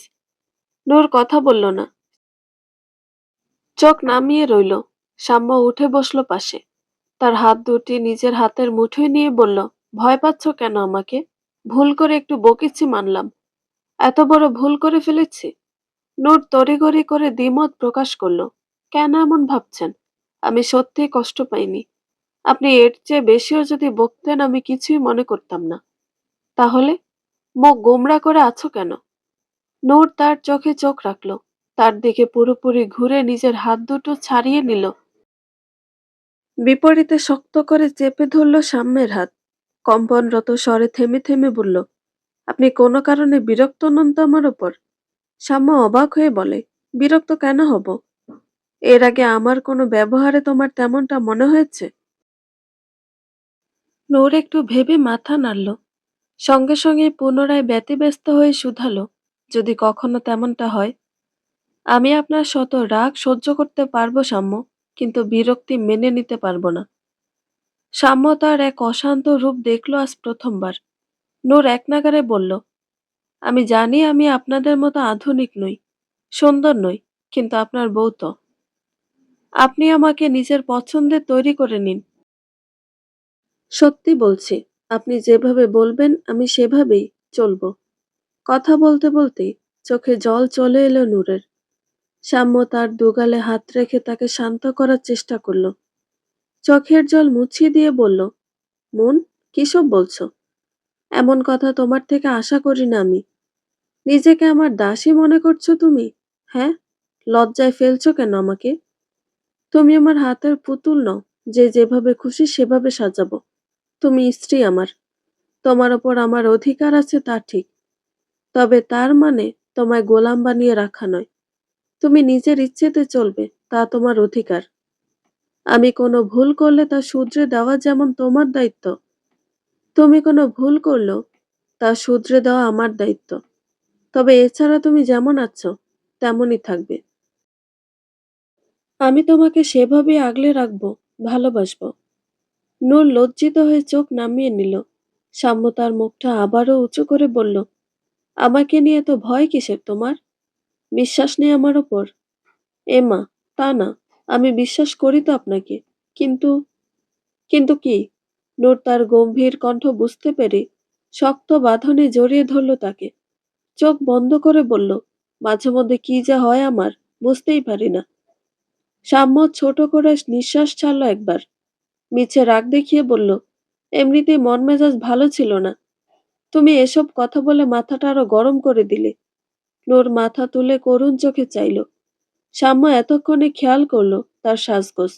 নূর কথা বলল না। চোখ নামিয়ে রইল। সাম্য উঠে বসলো পাশে। তার হাত দুটি নিজের হাতের মুঠোয় নিয়ে বলল, ভয় পাচ্ছ কেন আমাকে? ভুল করে একটু বকেছি মানলাম। এত বড় ভুল করে ফেলেছি? নূর তড়িঘড়ি করে দ্বিমত প্রকাশ করল। কেন এমন ভাবছেন? আমি সত্যিই কষ্ট পাইনি। আপনি এর চেয়ে বেশিও যদি বকতেন আমি কিছুই মনে করতাম না। তাহলে মুখ গোমড়া করে আছো কেন? নূর তার চোখে চোখ রাখল। তার দিকে পুরোপুরি ঘুরে নিজের হাত দুটো ছাড়িয়ে নিল। বিপরীতে শক্ত করে চেপে ধরল সাম্যের হাত। কম্পনরত স্বরে থেমে থেমে বলল, আপনি কোনো কারণে বিরক্ত নন তো আমার ওপর? সাম্য অবাক হয়ে বলে, বিরক্ত কেন হব? এর আগে আমার কোনো ব্যবহারে তোমার তেমনটা মনে হয়েছে? নূর একটু ভেবে মাথা নাড়ল। সঙ্গে সঙ্গে পুনরায় ব্যতিব্যস্ত হয়ে শুধালো, যদি কখনো তেমনটা হয়? আমি আপনার শত রাগ সহ্য করতে পারবো সাম্য, কিন্তু বিরক্তি মেনে নিতে পারবো না। সাম্য তার এক অশান্ত রূপ দেখল আজ প্রথমবার। নূর একনাগাড়ে বলল, আমি জানি আমি আপনাদের মতো আধুনিক নই, সুন্দর নই, কিন্তু আপনার বউ তো। আপনি আমাকে নিজের পছন্দের তৈরি করে নিন। সত্যি বলছি, আপনি যেভাবে বলবেন আমি সেভাবেই চলবো। কথা বলতে বলতেই চোখে জল চলে এলো নূরের। সাম্য তার দুগালে হাত রেখে তাকে শান্ত করার চেষ্টা করল। চোখের জল মুছিয়ে দিয়ে বলল, মন, কিসব বলছো? এমন কথা তোমার থেকে আশা করি না আমি। নিজেকে আমার দাসী মনে করছো তুমি? হ্যাঁ? লজ্জায় ফেলছো কেন আমাকে? তুমি আমার হাতের পুতুল নও যে যেভাবে খুশি সেভাবে সাজাবো। তুমি স্ত্রী আমার, তোমার ওপর আমার অধিকার আছে তা ঠিক, তবে তার মানে তোমায় গোলাম বানিয়ে রাখা নয়। তুমি নিজের ইচ্ছেতে চলবে, তা তোমার অধিকার। আমি কোনো ভুল করলে তা শুধরে দেওয়া যেমন তোমার দায়িত্ব, তুমি কোনো ভুল করলেও তা শুধরে দেওয়া আমার দায়িত্ব। তবে এছাড়া তুমি যেমন আছো তেমনই থাকবে। আমি তোমাকে সেভাবেই আগলে রাখবো, ভালোবাসবো। নূর লজ্জিত হয়ে চোখ নামিয়ে নিল। সাম্য তার মুখটা আবারও উঁচু করে বলল, আমাকে নিয়ে তো ভয় কিসের তোমার? বিশ্বাস নেই আমার ওপর? এমা, তা না, আমি বিশ্বাস করি তো আপনাকে। কিন্তু, কিন্তু কি? নূর তার গম্ভীর কণ্ঠ বুঝতে পেরে শক্ত বাঁধনে জড়িয়ে ধরল তাকে। চোখ বন্ধ করে বলল, মাঝে মধ্যে কি যে হয় আমার, বুঝতেই পারি না। সাম্য ছোট করে নিঃশ্বাস ছাড়ল একবার। মিছে রাগ দেখিয়ে বলল, এমনিতেই মন মেজাজ ভালো ছিল না। তুমি এসব কথা বলে মাথাটা আরো গরম করে দিলে। নূর মাথা তুলে করুণ চোখে চাইল। সাম্য এতক্ষণে খেয়াল করল তার সাজগোজ,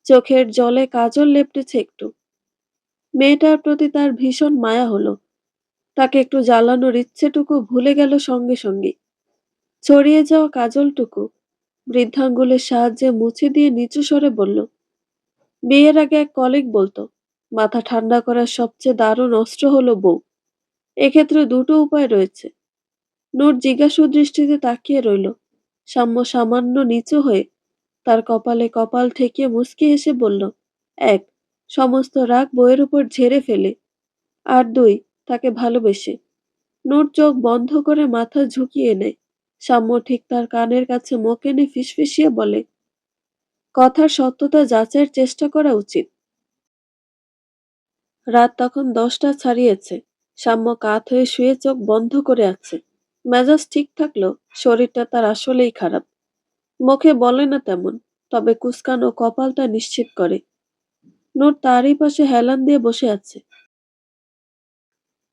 চোখের জলে কাজল লেপটেছে একটু। মেয়েটার প্রতি তার ভীষণ মায়া হলো। তাকে একটু জ্বালানোর ইচ্ছেটুকু ভুলে গেল সঙ্গে সঙ্গে। ছড়িয়ে যাওয়া কাজলটুকু বৃদ্ধাঙ্গুলের সাহায্যে মুছে দিয়ে নিচু স্বরে বলল, বিয়ের আগে এক কলিগ বলতো, মাথা ঠান্ডা করার সবচেয়ে দারুণ অস্ত্র হলো বউ। এক্ষেত্রে দুটো উপায় রয়েছে। নূর জিজ্ঞাসু দৃষ্টিতে তাকিয়ে রইল। সাম্য সামান্য নিচু হয়ে তার কপালে কপাল ঠেকিয়ে মুচকি হেসে বলল, এক, সমস্ত রাগ বউয়ের উপর ঝেড়ে ফেলে, আর দুই, তাকে ভালোবেসে। নূর চোখ বন্ধ করে মাথা ঝুঁকিয়ে নেয়। সাম্য ঠিক তার কানের কাছে মুখ এনে ফিসফিসিয়ে বলে, কথার সত্যতা যাচাইয়ের চেষ্টা করা উচিত। রাত তখন 10টা ছাড়িয়েছে। সাম্য কাত হয়ে শুয়ে চোখ বন্ধ করে আছে। মেজাজ ঠিক থাকলেও শরীরটা তার আসলেই খারাপ। মুখে বলে না তেমন, তবে কুঁচকানো কপালটা নিশ্চিত করে। নূর তারই পাশে হেলান দিয়ে বসে আছে।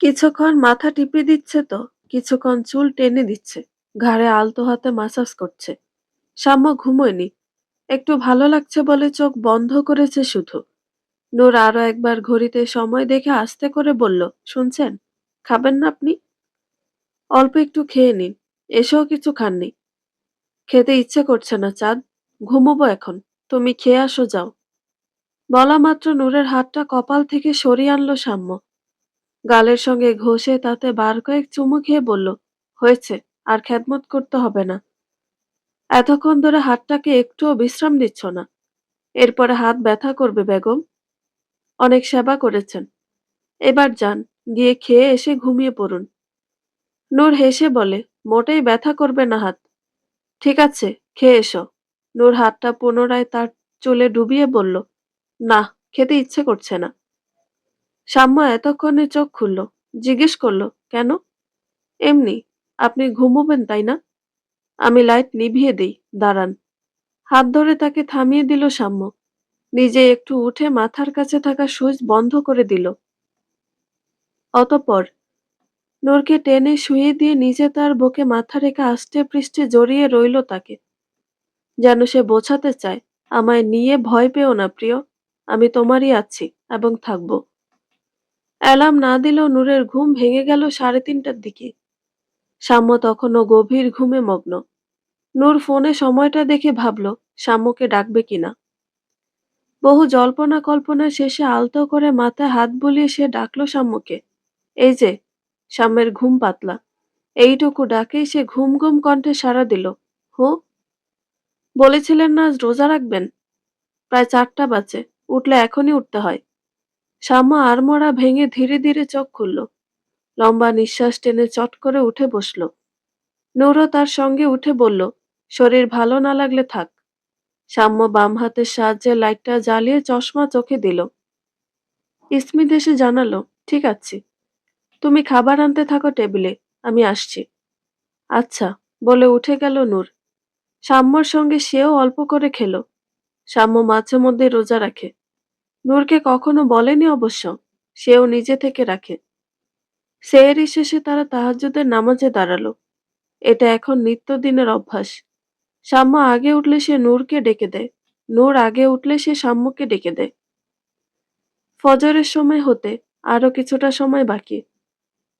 কিছুক্ষণ মাথা টিপে দিচ্ছে তো কিছুক্ষণ চুল টেনে দিচ্ছে, ঘাড়ে আলতো হাতে মাসাজ করছে। সাম্য ঘুমোয়নি, একটু ভালো লাগছে বলে চোখ বন্ধ করেছে শুধু। নূর আরো একবার ঘড়িতে সময় দেখে আস্তে করে বলল, শুনছেন? খাবেন না আপনি? অল্প একটু খেয়ে নিন। এসেও কিছু খাননি। খেতে ইচ্ছে করছে না চাঁদ, ঘুমোবো এখন। তুমি খেয়ে আসো যাও। বলা মাত্র নূরের হাতটা কপাল থেকে সরিয়ে আনলো সাম্য। গালের সঙ্গে ঘষে তাতে বার কয়েক চুমু খেয়ে বলল, হয়েছে, আর খেদমত করতে হবে না। এতক্ষণ ধরে হাতটাকে একটুও বিশ্রাম দিচ্ছ না, এরপরে হাত ব্যথা করবে বেগম। অনেক সেবা করেছেন, এবার যান, গিয়ে খেয়ে এসে ঘুমিয়ে পড়ুন। নূর হেসে বলে, মোটেই ব্যথা করবে না হাত। ঠিক আছে, খেয়ে এসো। নূর হাতটা পুনরায় তার চুলে ডুবিয়ে বলল, না, খেতে ইচ্ছে করছে না। সাম্য এতক্ষণে চোখ খুলল, জিজ্ঞেস করল, কেন? এমনি, আপনি ঘুমোবেন তাই না? আমি লাইট নিভিয়ে দিই, দাঁড়ান। হাত ধরে তাকে থামিয়ে দিল সাম্য। নিজে একটু উঠে মাথার কাছে থাকা সুইচ বন্ধ করে দিল। অতঃপর নূরকে টেনে শুইয়ে দিয়ে নিজে তার বুকে মাথা রেখে আষ্টে পৃষ্ঠে জড়িয়ে রইল তাকে, যেন সে বোঝাতে চায়, আমায় নিয়ে ভয় পেও না প্রিয়, আমি তোমারই আছি এবং থাকবো। অ্যালার্ম না দিলেও নূরের ঘুম ভেঙে গেল 3:30টার দিকে। সাম্য তখনও গভীর ঘুমে মগ্ন। নূর ফোনে সময়টা দেখে ভাবল, শাম্যকে ডাকবে কিনা। বহু জল্পনা কল্পনা শেষে আলতো করে মাথায় হাত বুলিয়ে সে ডাকলো শাম্যকে। এই যে। শাম্যের ঘুম পাতলা। এইটুকু ডাকেই সে ঘুম ঘুম কণ্ঠে সাড়া দিল। হু। বলেছিলেন না আজ রোজা রাখবেন? প্রায় 4টা বাজে। উঠলে এখনই উঠতে হয়। শাম্য আড়মোড়া ভেঙে ধীরে ধীরে চোখ খুলল। লম্বা নিঃশ্বাস টেনে চট করে উঠে বসল। নূরও তার সঙ্গে উঠে বলল, শরীর ভালো না লাগলে থাক। শাম্য বাম হাতের সাহায্যে লাইটটা জ্বালিয়ে চশমা চোখে দিল। স্মিত এসে জানালো, ঠিক আছে, তুমি খাবার আনতে থাকো টেবিলে, আমি আসছি। আচ্ছা, বলে উঠে গেল নূর। শাম্যর সঙ্গে সেও অল্প করে খেল। শাম্য মাঝে মধ্যে রোজা রাখে। নূরকে কখনো বলেনি অবশ্য, সেও নিজে থেকে রাখে। সেহরি শেষে তারা তাহাজ্জুদের নামাজে দাঁড়ালো। এটা এখন নিত্যদিনের অভ্যাস। শাম্য আগে উঠলে সে নূরকে ডেকে দেয়। নূর আগে উঠলে সে শাম্যকে ডেকে দেয়। ফজরের সময় হতে আরো কিছুটা সময় বাকি।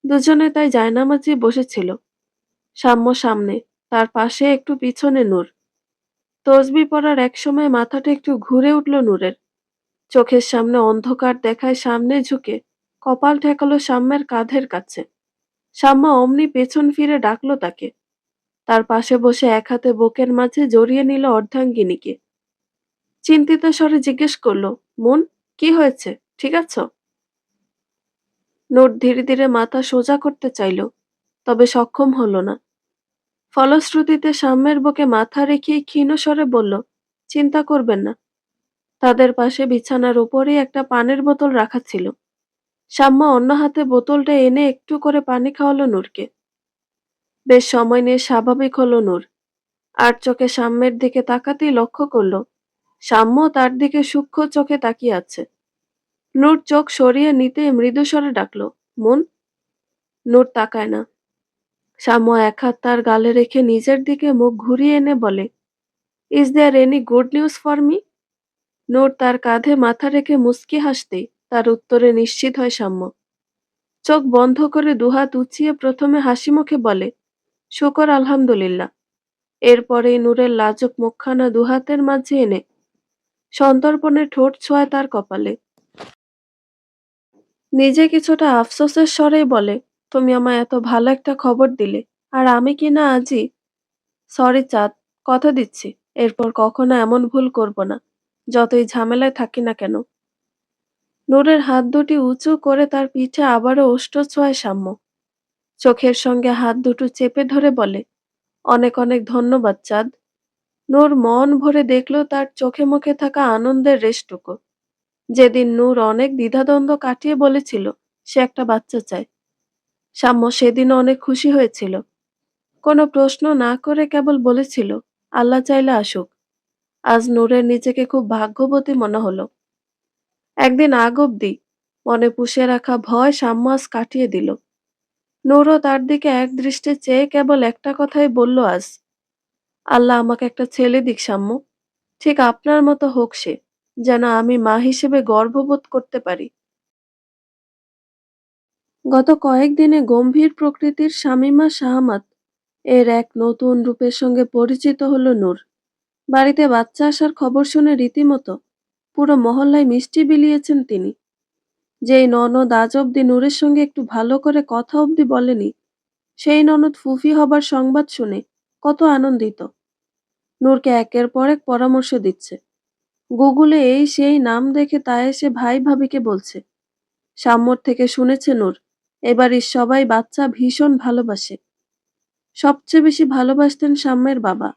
দুজনে তাই জায়নামাজে বসেছিল। শাম্য সামনে, তার পাশে একটু পিছনে নূর। তসবি পড়ার এক সময় মাথাটা একটু ঘুরে উঠল নূরের। চোখের সামনে অন্ধকার দেখায় সামনে ঝুঁকে কপাল ঠেকালো শাম্যের কাঁধের কাছে। শাম্য অমনি পেছন ফিরে ডাকলো তাকে। তার পাশে বসে এক হাতে বুকের মাঝে জড়িয়ে নিল অর্ধাঙ্গিনীকে। চিন্তিত স্বরে জিজ্ঞেস করলো, মন, কি হয়েছে, ঠিক আছো? নূর ধীরে ধীরে মাথা সোজা করতে চাইল, তবে সক্ষম হলো না। ফলশ্রুতিতে সাম্যের বুকে মাথা রেখে ক্ষীণ স্বরে বলল, চিন্তা করবেন না। তাদের পাশে বিছানার উপরেই একটা পানির বোতল রাখা ছিল। সাম্য অন্য হাতে বোতলটা এনে একটু করে পানি খাওয়ালো নূরকে। বেশ সময় নিয়ে স্বাভাবিক হলো নূর। আর চোখে সাম্যের দিকে তাকাতেই লক্ষ্য করল, সাম্য তার দিকে সূক্ষ্ম চোখে তাকিয়ে আছে। নূর চোখ সরিয়ে নিতে মৃদুস্বরে ডাকল, মন। নূর তাকায় না। সাম্য এক হাত তার গালে রেখে নিজের দিকে মুখ ঘুরিয়ে এনে বলে, is there any good news for me? নূর তার কাঁধে মাথা রেখে মুচকি হাসতেই তার উত্তরে নিশ্চিত হয় সাম্য। চোখ বন্ধ করে দুহাত উঁচিয়ে প্রথমে হাসি মুখে বলে, শুকর আলহামদুলিল্লাহ। এরপরেই নূরের লাজুক মুখখানা দুহাতের মাঝে এনে সন্তর্পণে ঠোঁট ছোঁয়ায় তার কপালে। নিজে কিছুটা আফসোসের স্বরেই বলে, তুমি আমায় এত ভালো একটা খবর দিলে, আর আমি কিনা আজই। সরি চাঁদ, কথা দিচ্ছি এরপর কখনো এমন ভুল করব না, যতই ঝামেলায় থাকি না কেন। নূরের হাত দুটি উঁচু করে তার পিঠে আবারও ওষ্ঠ ছোঁয়ায় সাম্য। চোখের সঙ্গে হাত দুটো চেপে ধরে বলে, অনেক অনেক ধন্যবাদ চাঁদ। নূর মন ভরে দেখল তার চোখে মুখে থাকা আনন্দের রেশটুকু। যেদিন নূর অনেক দ্বিধাদ্বন্দ্ব কাটিয়ে বলেছিল সে একটা বাচ্চা চায়, সাম্য সেদিনও অনেক খুশি হয়েছিল। কোনো প্রশ্ন না করে কেবল বলেছিল, আল্লাহ চাইলে আসুক। আজ নূরের নিজেকে খুব ভাগ্যবতী মনে হলো। একদিন আগ অব্দি মনে পুষে রাখা ভয় সাম্য আজ কাটিয়ে দিল। নূরও তার দিকে এক দৃষ্টে চেয়ে কেবল একটা কথাই বলল আজ, আল্লাহ আমাকে একটা ছেলে দিক সাম্য, ঠিক আপনার মতো হোক সে, যেন আমি মা হিসেবে গর্ববোধ করতে পারি। গত কয়েকদিনে গম্ভীর প্রকৃতির শামীমা শাহমাত এর এক নতুন রূপের সঙ্গে পরিচিত হলো নূর। বাড়িতে বাচ্চা আসার খবর শুনে রীতিমতো পুরো মহল্লায় মিষ্টি বিলিয়েছেন তিনি। যেই ননদ আজ অব্দি নূরের সঙ্গে একটু ভালো করে কথা অব্দি বলেনি, সেই ননদ ফুফি হবার সংবাদ শুনে কত আনন্দিত। নূরকে একের পর এক পরামর্শ দিচ্ছে। গুগলে এই সেই নাম দেখে তা এসে ভাই ভাবিকে বলছে। সাম্যর থেকে শুনেছে নূর, এবাড়ির সবাই বাচ্চা ভীষণ ভালোবাসে। সবচেয়ে বেশি ভালোবাসতেন সাম্যের বাবা।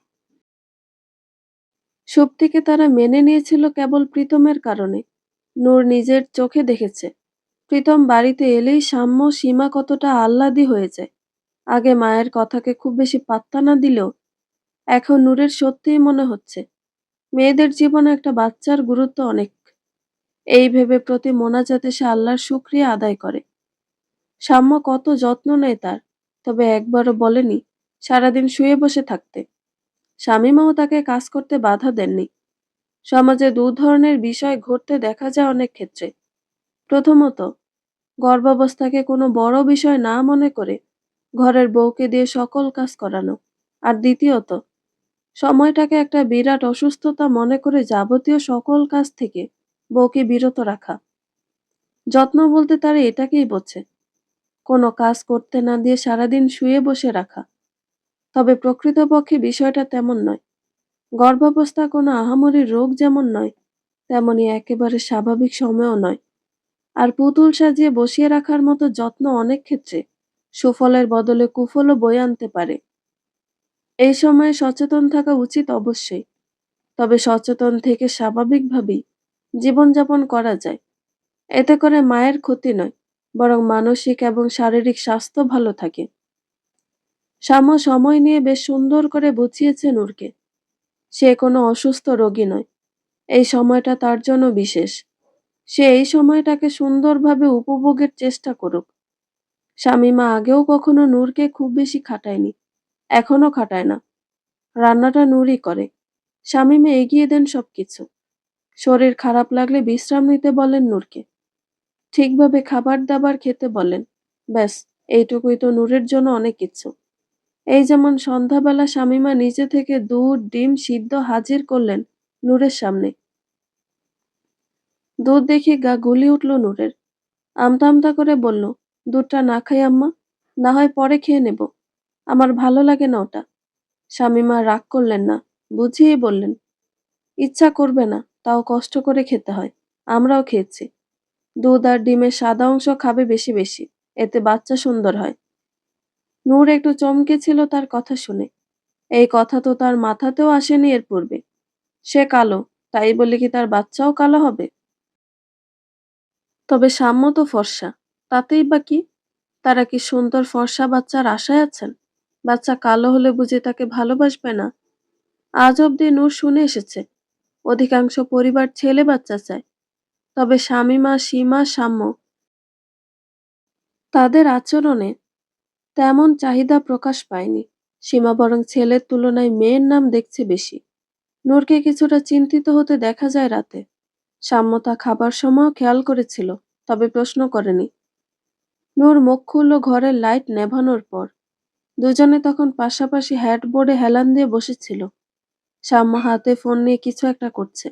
সব থেকে তারা মেনে নিয়েছিল কেবল প্রীতমের কারণে। নূর নিজের চোখে দেখেছে, প্রীতম বাড়িতে এলেই সাম্য সীমা কতটা আহ্লাদী হয়ে যায়। আগে মায়ের কথাকে খুব বেশি পাত্তা না দিলেও এখন নূরের সত্যিই মনে হচ্ছে মেয়েদের জীবনে একটা বাচ্চার গুরুত্ব অনেক। এই ভেবে প্রতি মোনাজাতে সে আল্লাহর শুকরিয়া আদায় করে। সাম্য কত যত্ন নেয় তার, তবে একবারও বলেনি সারাদিন শুয়ে বসে থাকতে। শামীমাও তাকে কাজ করতে বাধা দেননি। সমাজে দু ধরনের বিষয় ঘটতে দেখা যায় অনেক ক্ষেত্রে। প্রথমত, গর্ভাবস্থাকে কোনো বড় বিষয় না মনে করে ঘরের বউকে দিয়ে সকল কাজ করানো। আর দ্বিতীয়ত, সময়টাকে একটা বিরাট অসুস্থতা মনে করে যাবতীয় সকল কাজ থেকে বউকে বিরত রাখা। যত্ন বলতে তারা এটাকেই বোঝে। কোনো কাজ করতে না দিয়ে সারাদিন শুয়ে বসে রাখা। তবে প্রকৃতপক্ষে বিষয়টা তেমন নয়। গর্ভাবস্থা কোনো আহামরি রোগ যেমন নয়, তেমনি একেবারে স্বাভাবিক সময়ও নয়। আর পুতুল সাজিয়ে বসিয়ে রাখার মতো যত্ন অনেক ক্ষেত্রে সুফলের বদলে কুফলও বয়ে আনতে পারে। এই সময়ে সচেতন থাকা উচিত অবশ্যই। তবে সচেতন থেকে স্বাভাবিকভাবেই জীবনযাপন করা যায়। এতে করে মায়ের ক্ষতি নয়, বরং মানসিক এবং শারীরিক স্বাস্থ্য ভালো থাকে। শ্যাম সময় নিয়ে বেশ সুন্দর করে বুঝিয়েছে নূরকে, সে কোনো অসুস্থ রোগী নয়। এই সময়টা তার জন্য বিশেষ। সে এই সময়টাকে সুন্দরভাবে উপভোগের চেষ্টা করুক। শামীমা আগেও কখনো নূরকে খুব বেশি খাটায়নি, এখনো খাটায় না। রান্নাটা নূরই করে। শামীমা এগিয়ে দেন সবকিছু। শরীর খারাপ লাগলে বিশ্রাম নিতে বলেন নূরকে। ঠিকভাবে খাবার দাবার খেতে বলেন। ব্যাস, এইটুকুই তো নূরের জন্য অনেক কিছু। এই যেমন সন্ধ্যাবেলা শামীমা নিজে থেকে দুধ ডিম সিদ্ধ হাজির করলেন নূরের সামনে। দুধ দেখে গা গুলি উঠল নূরের। আমতা আমতা করে বলল, দুধটা না খাই আম্মা, না হয় পরে খেয়ে নেব, আমার ভালো লাগে না ওটা। শামীমা রাগ করলেন না, বুঝিয়েই বললেন, ইচ্ছা করবে না, তাও কষ্ট করে খেতে হয়, আমরাও খেয়েছি। দুধ আর ডিমের সাদা অংশ খাবে বেশি বেশি, এতে বাচ্চা সুন্দর হয়। নূর একটু চমকে ছিল তার কথা শুনে। এই কথা তো তার মাথাতেও আসেনি এর পূর্বে। সে কালো, তাই বলে কি তার বাচ্চাও কালো হবে? তবে সাম্য তো ফর্সা, তাতেই বা কি? তারা কি সুন্দর ফর্সা বাচ্চার আশায় আছেন? বাচ্চা কালো হলে বুঝি তাকে ভালোবাসবে না? আজ অব্দি নূর শুনে এসেছে অধিকাংশ পরিবার ছেলে বাচ্চা চায়। তবে শামীমা, সীমা, সাম্য তাদের আচরণে তেমন চাহিদা প্রকাশ পায়নি। সীমা বরং ছেলের তুলনায় মেয়ের নাম দেখছে বেশি। নূরকে কিছুটা চিন্তিত হতে দেখা যায় রাতে। সাম্য তা খাবার সময়ও খেয়াল করেছিল, তবে প্রশ্ন করেনি। নূর মুখ খুলল ঘরের লাইট নেভানোর পর। দুজনে তখন পাশাপাশি হ্যাটবোর্ডে হেলান দিয়ে বসেছিল। সাম্য হাতে ফোন নিয়ে কিছু একটা করছে।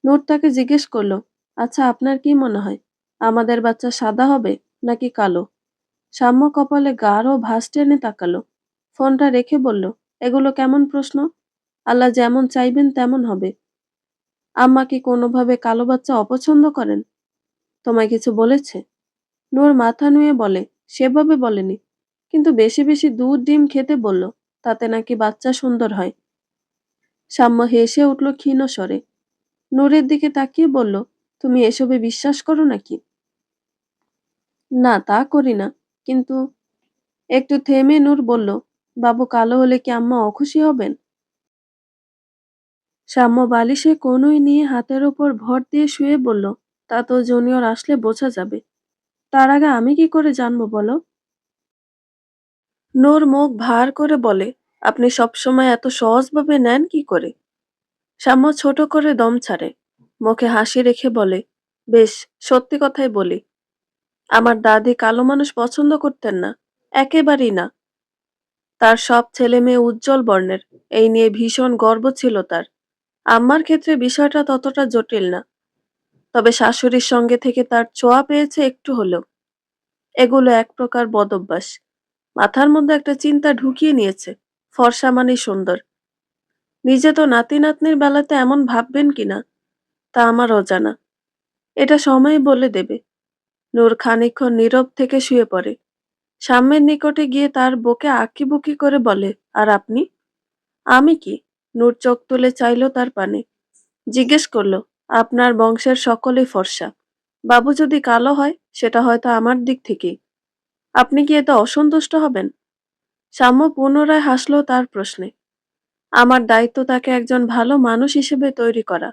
নূর তাকে জিজ্ঞেস করল, আচ্ছা আপনার কি মনে হয়, আমাদের বাচ্চা সাদা হবে নাকি কালো? সাম্য কপালে গাঢ় ভাঁজ টেনে তাকালো। ফোনটা রেখে বলল, এগুলো কেমন প্রশ্ন? আল্লাহ যেমন চাইবেন তেমন হবে। আম্মা কি কোনোভাবে কালো বাচ্চা অপছন্দ করেন? তোমায় কিছু বলেছে? নূর মাথা নুয়ে বলে, সেভাবে বলেনি, কিন্তু বেশি বেশি দুধ ডিম খেতে বলল, তাতে নাকি বাচ্চা সুন্দর হয়। সাম্য হেসে উঠল ক্ষীণ স্বরে। নূরের দিকে তাকিয়ে বলল, তুমি এসবে বিশ্বাস করো নাকি? না, তা করি না, কিন্তু। একটু থেমে নূর বলল, বাবু কালো হলে কি আম্মা অখুশি হবেন? সাম্য বালিশে কনুই নিয়ে হাতের ওপর ভর দিয়ে শুয়ে বলল, তা তো জুনিয়র আসলে বোঝা যাবে। তার আগে আমি কি করে জানবো বলো? নূর মুখ ভার করে বলে, আপনি সবসময় এত সহজভাবে নেন কি করে? সাম্য ছোট করে দম ছাড়ে। মুখে হাসি রেখে বলে, বেশ, সত্যি কথাই বলি। আমার দাদি কালো মানুষ পছন্দ করতেন না, একেবারেই না। তার সব ছেলে মেয়ে উজ্জ্বল বর্ণের, এই নিয়ে ভীষণ গর্ব ছিল তার। আম্মার ক্ষেত্রে বিষয়টা ততটা জটিল না। তবে শাশুড়ির সঙ্গে থেকে তার ছোঁয়া পেয়েছে একটু হলেও। এগুলো এক প্রকার বদভ্যাস। মাথার মধ্যে একটা চিন্তা ঢুকিয়ে নিয়েছে, ফর্সা মানেই সুন্দর। নিজে তো নাতি নাতনির বেলাতে এমন ভাববেন কিনা তা আমার অজানা। এটা সময় বলে দেবে। নূর খানিকক্ষণ নীরব থেকে শুয়ে পড়ে। সাম্যের নিকটে গিয়ে তার বুকে আঁকিবুকি করে বলে, আর আপনি? আমি কি? নূর চোখ তুলে চাইল তার পানে। জিজ্ঞেস করল, আপনার বংশের সকলেই ফর্সা। বাবু যদি কালো হয় সেটা হয়তো আমার দিক থেকেই। আপনি কি এতে অসন্তুষ্ট হবেন? সাম্য পুনরায় হাসল তার প্রশ্নে। আমার দায়িত্ব তাকে একজন ভালো মানুষ হিসেবে তৈরি করা।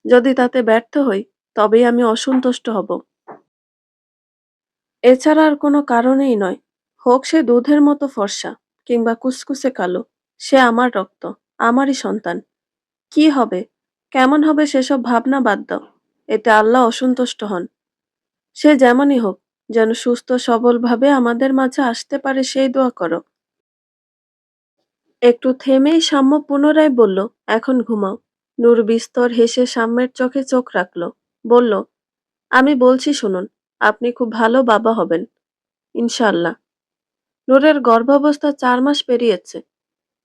যদি তাতে ব্যর্থ হই, তবেই আমি অসন্তুষ্ট হব। এছাড়া আর কোনো কারণেই নয়। হোক সে দুধের মতো ফর্সা, কিংবা কুসকুসে কালো, সে আমার রক্ত, আমারই সন্তান। কি হবে, কেমন হবে সেসব ভাবনা বাদ দাও। এতে আল্লাহ অসন্তুষ্ট হন। সে যেমনই হোক, যেন সুস্থ সবলভাবে আমাদের মাঝে আসতে পারে সেই দোয়া করো। একটু থেমেই সাম্য পুনরায় বলল, এখন ঘুমাও। নূর বিস্তর হেসে সাম্যের চোখে চোখ রাখল। বলল, আমি বলছি শুনুন, আপনি খুব ভালো বাবা হবেন, ইনশাআল্লাহ। নূরের গর্ভাবস্থা ৪ মাস পেরিয়েছে।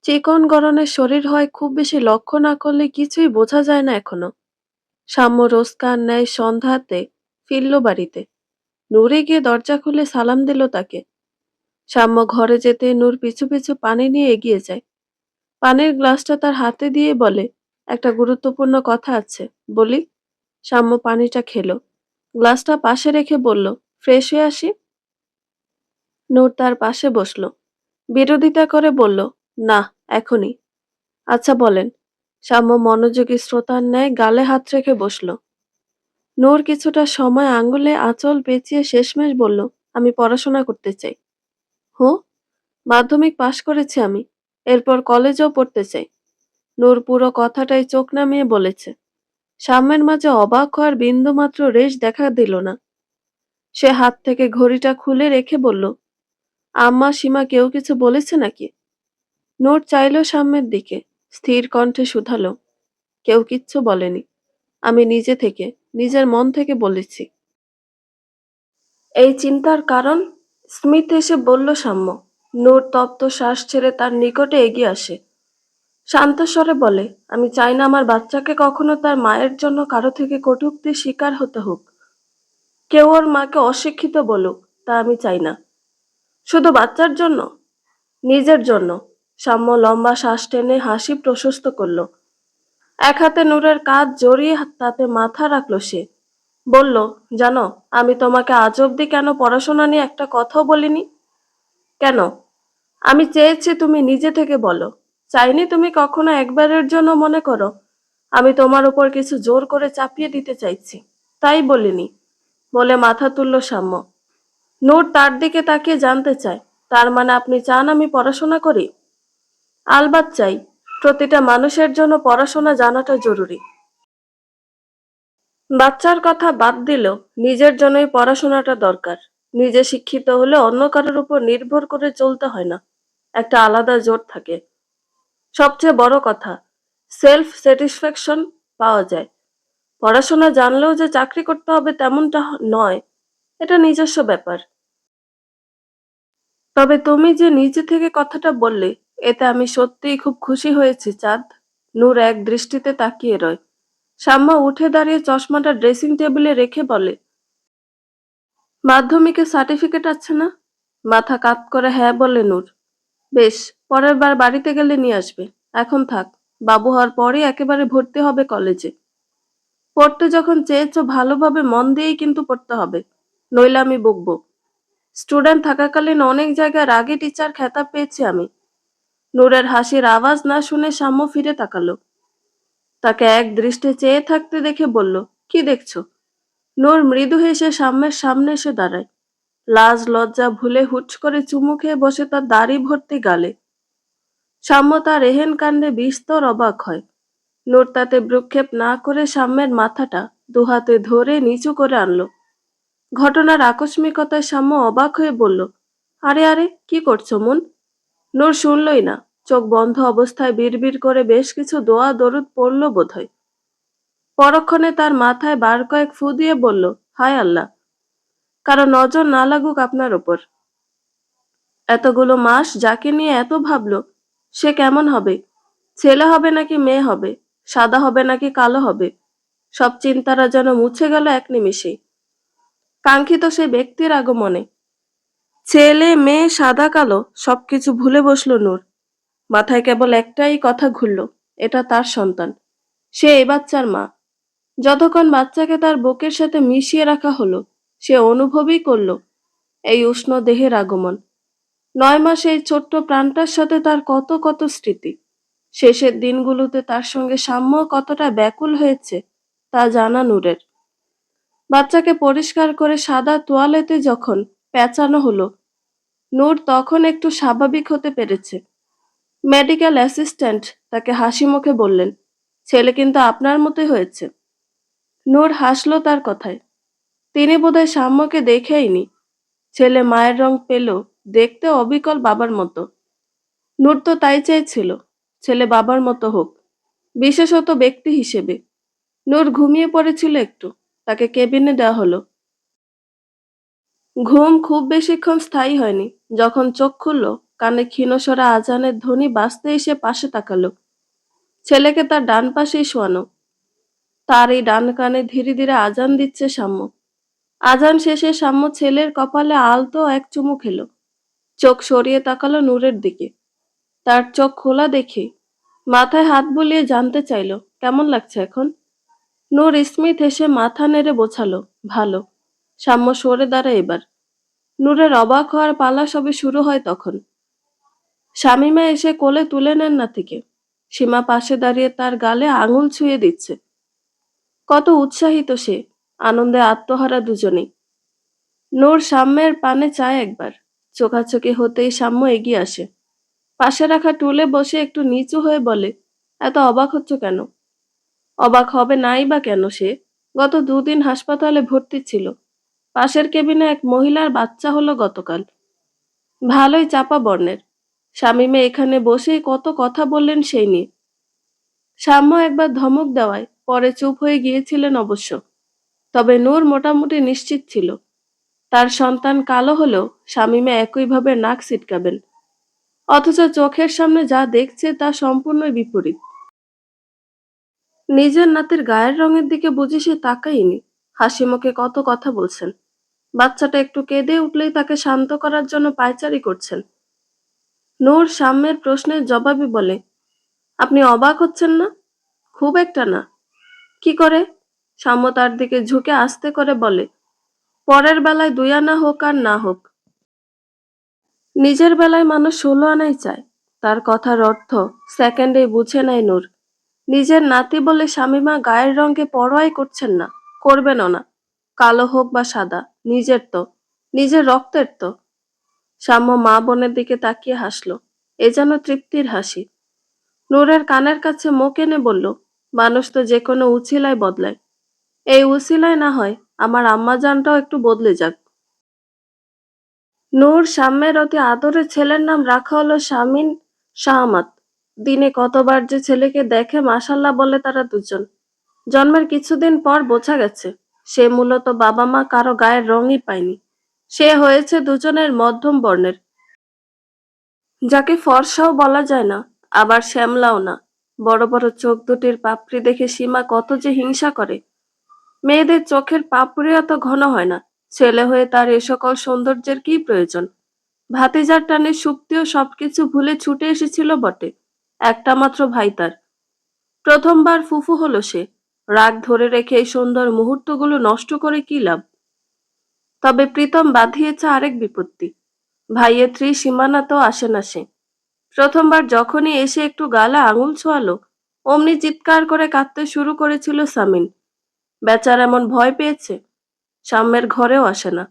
চিকন গড়নের শরীর হয়, খুব বেশি লক্ষ্য না করলে কিছুই বোঝা যায় না এখনো। সাম্য রোজকার ন্যায় সন্ধ্যাতে ফিরল বাড়িতে। নূরে গিয়ে দরজা খুলে সালাম দিল তাকে। সাম্য ঘরে যেতে নূর পিছু পিছু পানি নিয়ে এগিয়ে যায়। পানির গ্লাসটা তার হাতে দিয়ে বলে, একটা গুরুত্বপূর্ণ কথা আছে, বলি। সাম্য পানিটা খেলো। গ্লাসটা পাশে রেখে বলল, ফ্রেশ হয়ে আসি। নূর তার পাশে বসলো। বিরোধিতা করে বলল, না, এখনই। আচ্ছা বলেন। সাম্য মনোযোগী শ্রোতার ন্যায় গালে হাত রেখে বসল। নূর কিছুটা সময় আঙ্গুলে আঁচল পেঁচিয়ে শেষমেশ বলল, আমি পড়াশোনা করতে চাই। হো, মাধ্যমিক পাশ করেছি আমি, এরপর কলেজেও পড়তে চাই। নূর পুরো কথাটাই চোখ নামিয়ে বলেছে। সাম্যের মাঝে অবাক হওয়ার বিন্দুমাত্র রেশ দেখা দিল না। সে হাত থেকে ঘড়িটা খুলে রেখে বলল, আম্মা সীমা কেউ কিছু বলেছে নাকি? নূর চাইল সাম্যের দিকে, স্থির কণ্ঠে শুধালো, কেউ কিচ্ছু বলেনি। আমি নিজে থেকে, নিজের মন থেকে বলেছি। এই চিন্তার কারণ? স্মিথ এসে বলল সাম্য। নূর তপ্ত শ্বাস ছেড়ে তার নিকটে এগিয়ে আসে। শান্ত স্বরে বলে, আমি চাই না আমার বাচ্চাকে কখনো তার মায়ের জন্য কারো থেকে কটূক্তির শিকার হতে হোক। কেউ ওর মাকে অশিক্ষিত বলুক, তা আমি চাই না। শুধু বাচ্চার জন্য, নিজের জন্য। সাম্য লম্বা শ্বাস টেনে হাসি প্রশস্ত করল। এক হাতে নূরের কাঁধ জড়িয়ে তাতে মাথা রাখল সে। বলল, জানো, আমি তোমাকে আজ অব্দি কেন পড়াশোনা নিয়ে একটা কথাও বলিনি? কেন? আমি চেয়েছি তুমি নিজে থেকে বলো। চাইনি তুমি কখনো একবারের জন্য মনে করো আমি তোমার উপর কিছু জোর করে চাপিয়ে দিতে চাইছি। তাই বলিনি। বলে মাথা তুলল সাম্য। নূর তার দিকে তাকিয়ে জানতে চায়, তার মানে আপনি চান আমি পড়াশোনা করি? আলবাত চাই। প্রতিটা মানুষের জন্য পড়াশোনা জানাটা জরুরি। বাচ্চার কথা বাদ দিলেও নিজের জন্যই পড়াশোনাটা দরকার। নিজে শিক্ষিত হলে অন্য কারোর উপর নির্ভর করে চলতে হয় না। একটা আলাদা জোর থাকে। সবচেয়ে বড় কথা, সেলফ স্যাটিসফ্যাকশন পাওয়া যায়। পড়াশোনা জানলেও যে চাকরি করতে হবে তেমনটা নয়। এটা নিজস্ব ব্যাপার। তবে তুমি যে নিজে থেকে কথাটা বললে, এতে আমি সত্যিই খুব খুশি হয়েছি চাঁদ। নূর এক দৃষ্টিতে তাকিয়ে রয়। শাম্মা উঠে দাঁড়িয়ে চশমাটা ড্রেসিং টেবিলে রেখে বলে, মাধ্যমিকের সার্টিফিকেট আছে না? মাথা কাত করে হ্যাঁ বলে নূর। বেশ, পরের বার বাড়িতে গেলে নিয়ে আসবে। এখন থাক, বাবু হওয়ার পরই একেবারে ভর্তি হবে কলেজে। পড়তে যখন চেয়েছো ভালোভাবে মন দিয়েই কিন্তু পড়তে হবে, নইলে আমি বকবো। স্টুডেন্ট থাকাকালীন অনেক জায়গায় রাগে টিচার খেতাব পেয়েছি আমি। নূরের হাসির আওয়াজ না শুনে সাম্য ফিরে তাকালো। তাকে এক দৃষ্টে চেয়ে থাকতে দেখে বলল, কি দেখছো? নূর মৃদু হেসে সাম্যের সামনে এসে দাঁড়ায়। লাজ লজ্জা ভুলে হুট করে চুমু খেয়ে বসে তার দাড়ি ভর্তি গালে। সাম্য তার এহেন কাণ্ডে বিস্তর অবাক হয়। নূর তাতে ভ্রুক্ষেপ না করে সাম্যের মাথাটা দুহাতে ধরে নিচু করে আনলো। ঘটনার আকস্মিকতায় সাম্য অবাক হয়ে বলল, আরে আরে, কি করছো মন? নূর শুনলই না। চোখ বন্ধ অবস্থায় বিড়বিড় করে বেশ কিছু দোয়া দরুদ পড়ল বোধহয়। পরক্ষণে তার মাথায় বার কয়েক ফু দিয়ে বলল, হায় আল্লাহ, কারো নজর না লাগুক আপনার ওপর। এতগুলো মাস যাকে নিয়ে এত ভাবলো, সে কেমন হবে? ছেলে হবে নাকি মেয়ে হবে? সাদা হবে নাকি কালো হবে? সব চিন্তারা যেন মুছে গেল এক নিমিষেই। কাঙ্ক্ষিত সেই ব্যক্তির আগমনে। ছেলে মেয়ে সাদা কালো সবকিছু ভুলে বসল নূর। মাথায় কেবল একটাই কথা ঘুরল, এটা তার সন্তান। সে এই বাচ্চার মা। যতক্ষণ বাচ্চাকে তার বুকের সাথে মিশিয়ে রাখা হলো, সে অনুভবই করল এই উষ্ণ দেহের আগমন। ৯ মাস এই ছোট্ট প্রাণটার সাথে তার কত কত স্মৃতি। শেষের দিনগুলোতে তার সঙ্গে সাম্য কতটা ব্যাকুল হয়েছে তা জানা নূরের। বাচ্চাকে পরিষ্কার করে সাদা তোয়ালেতে যখন পেঁচানো হলো, নূর তখন একটু স্বাভাবিক হতে পেরেছে। মেডিকেল অ্যাসিস্ট্যান্ট তাকে হাসি মুখে বললেন, ছেলে কিন্তু আপনার মতোই হয়েছে। নূর হাসল তার কথায়। তিনি বোধহয় সাম্যকে দেখেইনি। ছেলে মায়ের রং পেল, দেখতে অবিকল বাবার মতো। নূর তো তাই চেয়েছিল, ছেলে বাবার মতো হোক, বিশেষত ব্যক্তি হিসেবে। নূর ঘুমিয়ে পড়েছিল একটু, তাকে কেবিনে দেওয়া হলো। ঘুম খুব বেশিক্ষণ স্থায়ী হয়নি। যখন চোখ খুলল, কানে ক্ষীণসরা আজানের ধ্বনি বাজতে এসে পাশে তাকালো। ছেলেকে তার ডান পাশেই শোয়ানো। তার এই ডান কানে ধীরে ধীরে আজান দিচ্ছে সাম্য। আজান শেষে সাম্য ছেলের কপালে আলতো এক চুমু খেলো। চোখ সরিয়ে তাকালো নূরের দিকে। তার চোখ খোলা দেখে মাথায় হাত বুলিয়ে জানতে চাইলো কেমন লাগছে এখন। নূর স্মিত হেসে মাথা নেড়ে বোঝালো, ভালো। সাম্য সরে দাঁড়ায় এবার। নূরের অবাক হওয়ার পালা সবে শুরু হয় তখন। শামীমা এসে কোলে তুলে নেন নাতিকে। সীমা পাশে দাঁড়িয়ে তার গালে আঙুল ছুঁয়ে দিচ্ছে। কত উৎসাহিত সে, আনন্দে আত্মহারা দুজনেই। নূর সাম্যের পানে চায় একবার। চোখাচোখি হতেই সাম্য এগিয়ে আসে। পাশে রাখা টুলে বসে একটু নিচু হয়ে বলে, এত অবাক হচ্ছ কেন? অবাক হবে নাই বা কেন সে? গত 2 দিন হাসপাতালে ভর্তি ছিল। পাশের কেবিনে এক মহিলার বাচ্চা হলো গতকাল। ভালোই চাপা বর্ণের। শামীমা এখানে বসেই কত কথা বললেন সেই নিয়ে। সাম্য একবার ধমক দেওয়ায় পরে চুপ হয়ে গিয়েছিলেন অবশ্য। তবে নূর মোটামুটি নিশ্চিত ছিল, তার সন্তান কালো হলেও শামীমা একইভাবে নাক ছিটকাবেন। অথচ চোখের সামনে যা দেখছে তা সম্পূর্ণই বিপরীত। নিজের নাতির গায়ের রঙের দিকে বুঝি সে তাকায়নি। হাসিমুখে কত কথা বলছেন। বাচ্চাটা একটু কেঁদে উঠলেই তাকে শান্ত করার জন্য পায়চারি করছেন। নূর সাম্যের প্রশ্নের জবাবে বলে, আপনি অবাক হচ্ছেন না? খুব একটা না। কি করে? সাম্য তার দিকে ঝুঁকে আস্তে করে বলে, পরের বেলায় 2 আনা হোক আর না হোক, নিজের বেলায় মানুষ 16 আনাই চায়। তার কথার অর্থ সেকেন্ডেই বুঝে নেয় নূর। নিজের নাতি বলে শামীমা গায়ের রঙকে পরোয়াই করছেন না, করবেনও না। কালো হোক বা সাদা, নিজের তো, নিজের রক্তের তো। সাম্য মা বোনের দিকে তাকিয়ে হাসল। এ যেন তৃপ্তির হাসি। নূরের কানের কাছে মুখ এনে বলল, মানুষ তো যে কোনো উছিলায় বদলায়। এই উছিলায় না হয় আমার আম্মাজানটাও একটু বদলে যাক। নূর সাম্যের অতি আদরের ছেলের নাম রাখা হলো শামীম শাহমাত। দিনে কতবার যে ছেলেকে দেখে মাশাল্লাহ বলে তারা দুজন। জন্মের কিছুদিন পর বোঝা গেছে, সে মূলত বাবা মা কারো গায়ের রঙই পায়নি। সে হয়েছে দুজনের মধ্যম বর্ণের, যাকে ফর্সাও বলা যায় না, আবার শ্যামলাও না। বড় বড় চোখ দুটির পাপড়ি দেখে সীমা কত যে হিংসা করে। মেয়েদের চোখের পাপড়ি অত ঘন হয় না। ছেলে হয়ে তার এ সকল সৌন্দর্যের কি প্রয়োজন? ভাতিজার টানে সুপ্তিও সবকিছু ভুলে ছুটে এসেছিল বটে। একটা মাত্র ভাই তার। প্রথমবার ফুফু হলো সে। রাগ ধরে রেখে এই সুন্দর মুহূর্তগুলো নষ্ট করে কি লাভ? তবে প্রীতম বাঁধিয়েছে আরেক বিপত্তি। ভাইয়ের সীমানাতেও আসে না সে। প্রথমবার যখনই এসে একটু গালে আঙুল ছোঁয়ালো, অমনি চিৎকার করে কাঁদতে শুরু করেছিল সামিন। বেচার এমন ভয় পেয়েছে, সাম্যের ঘরেও আসে না।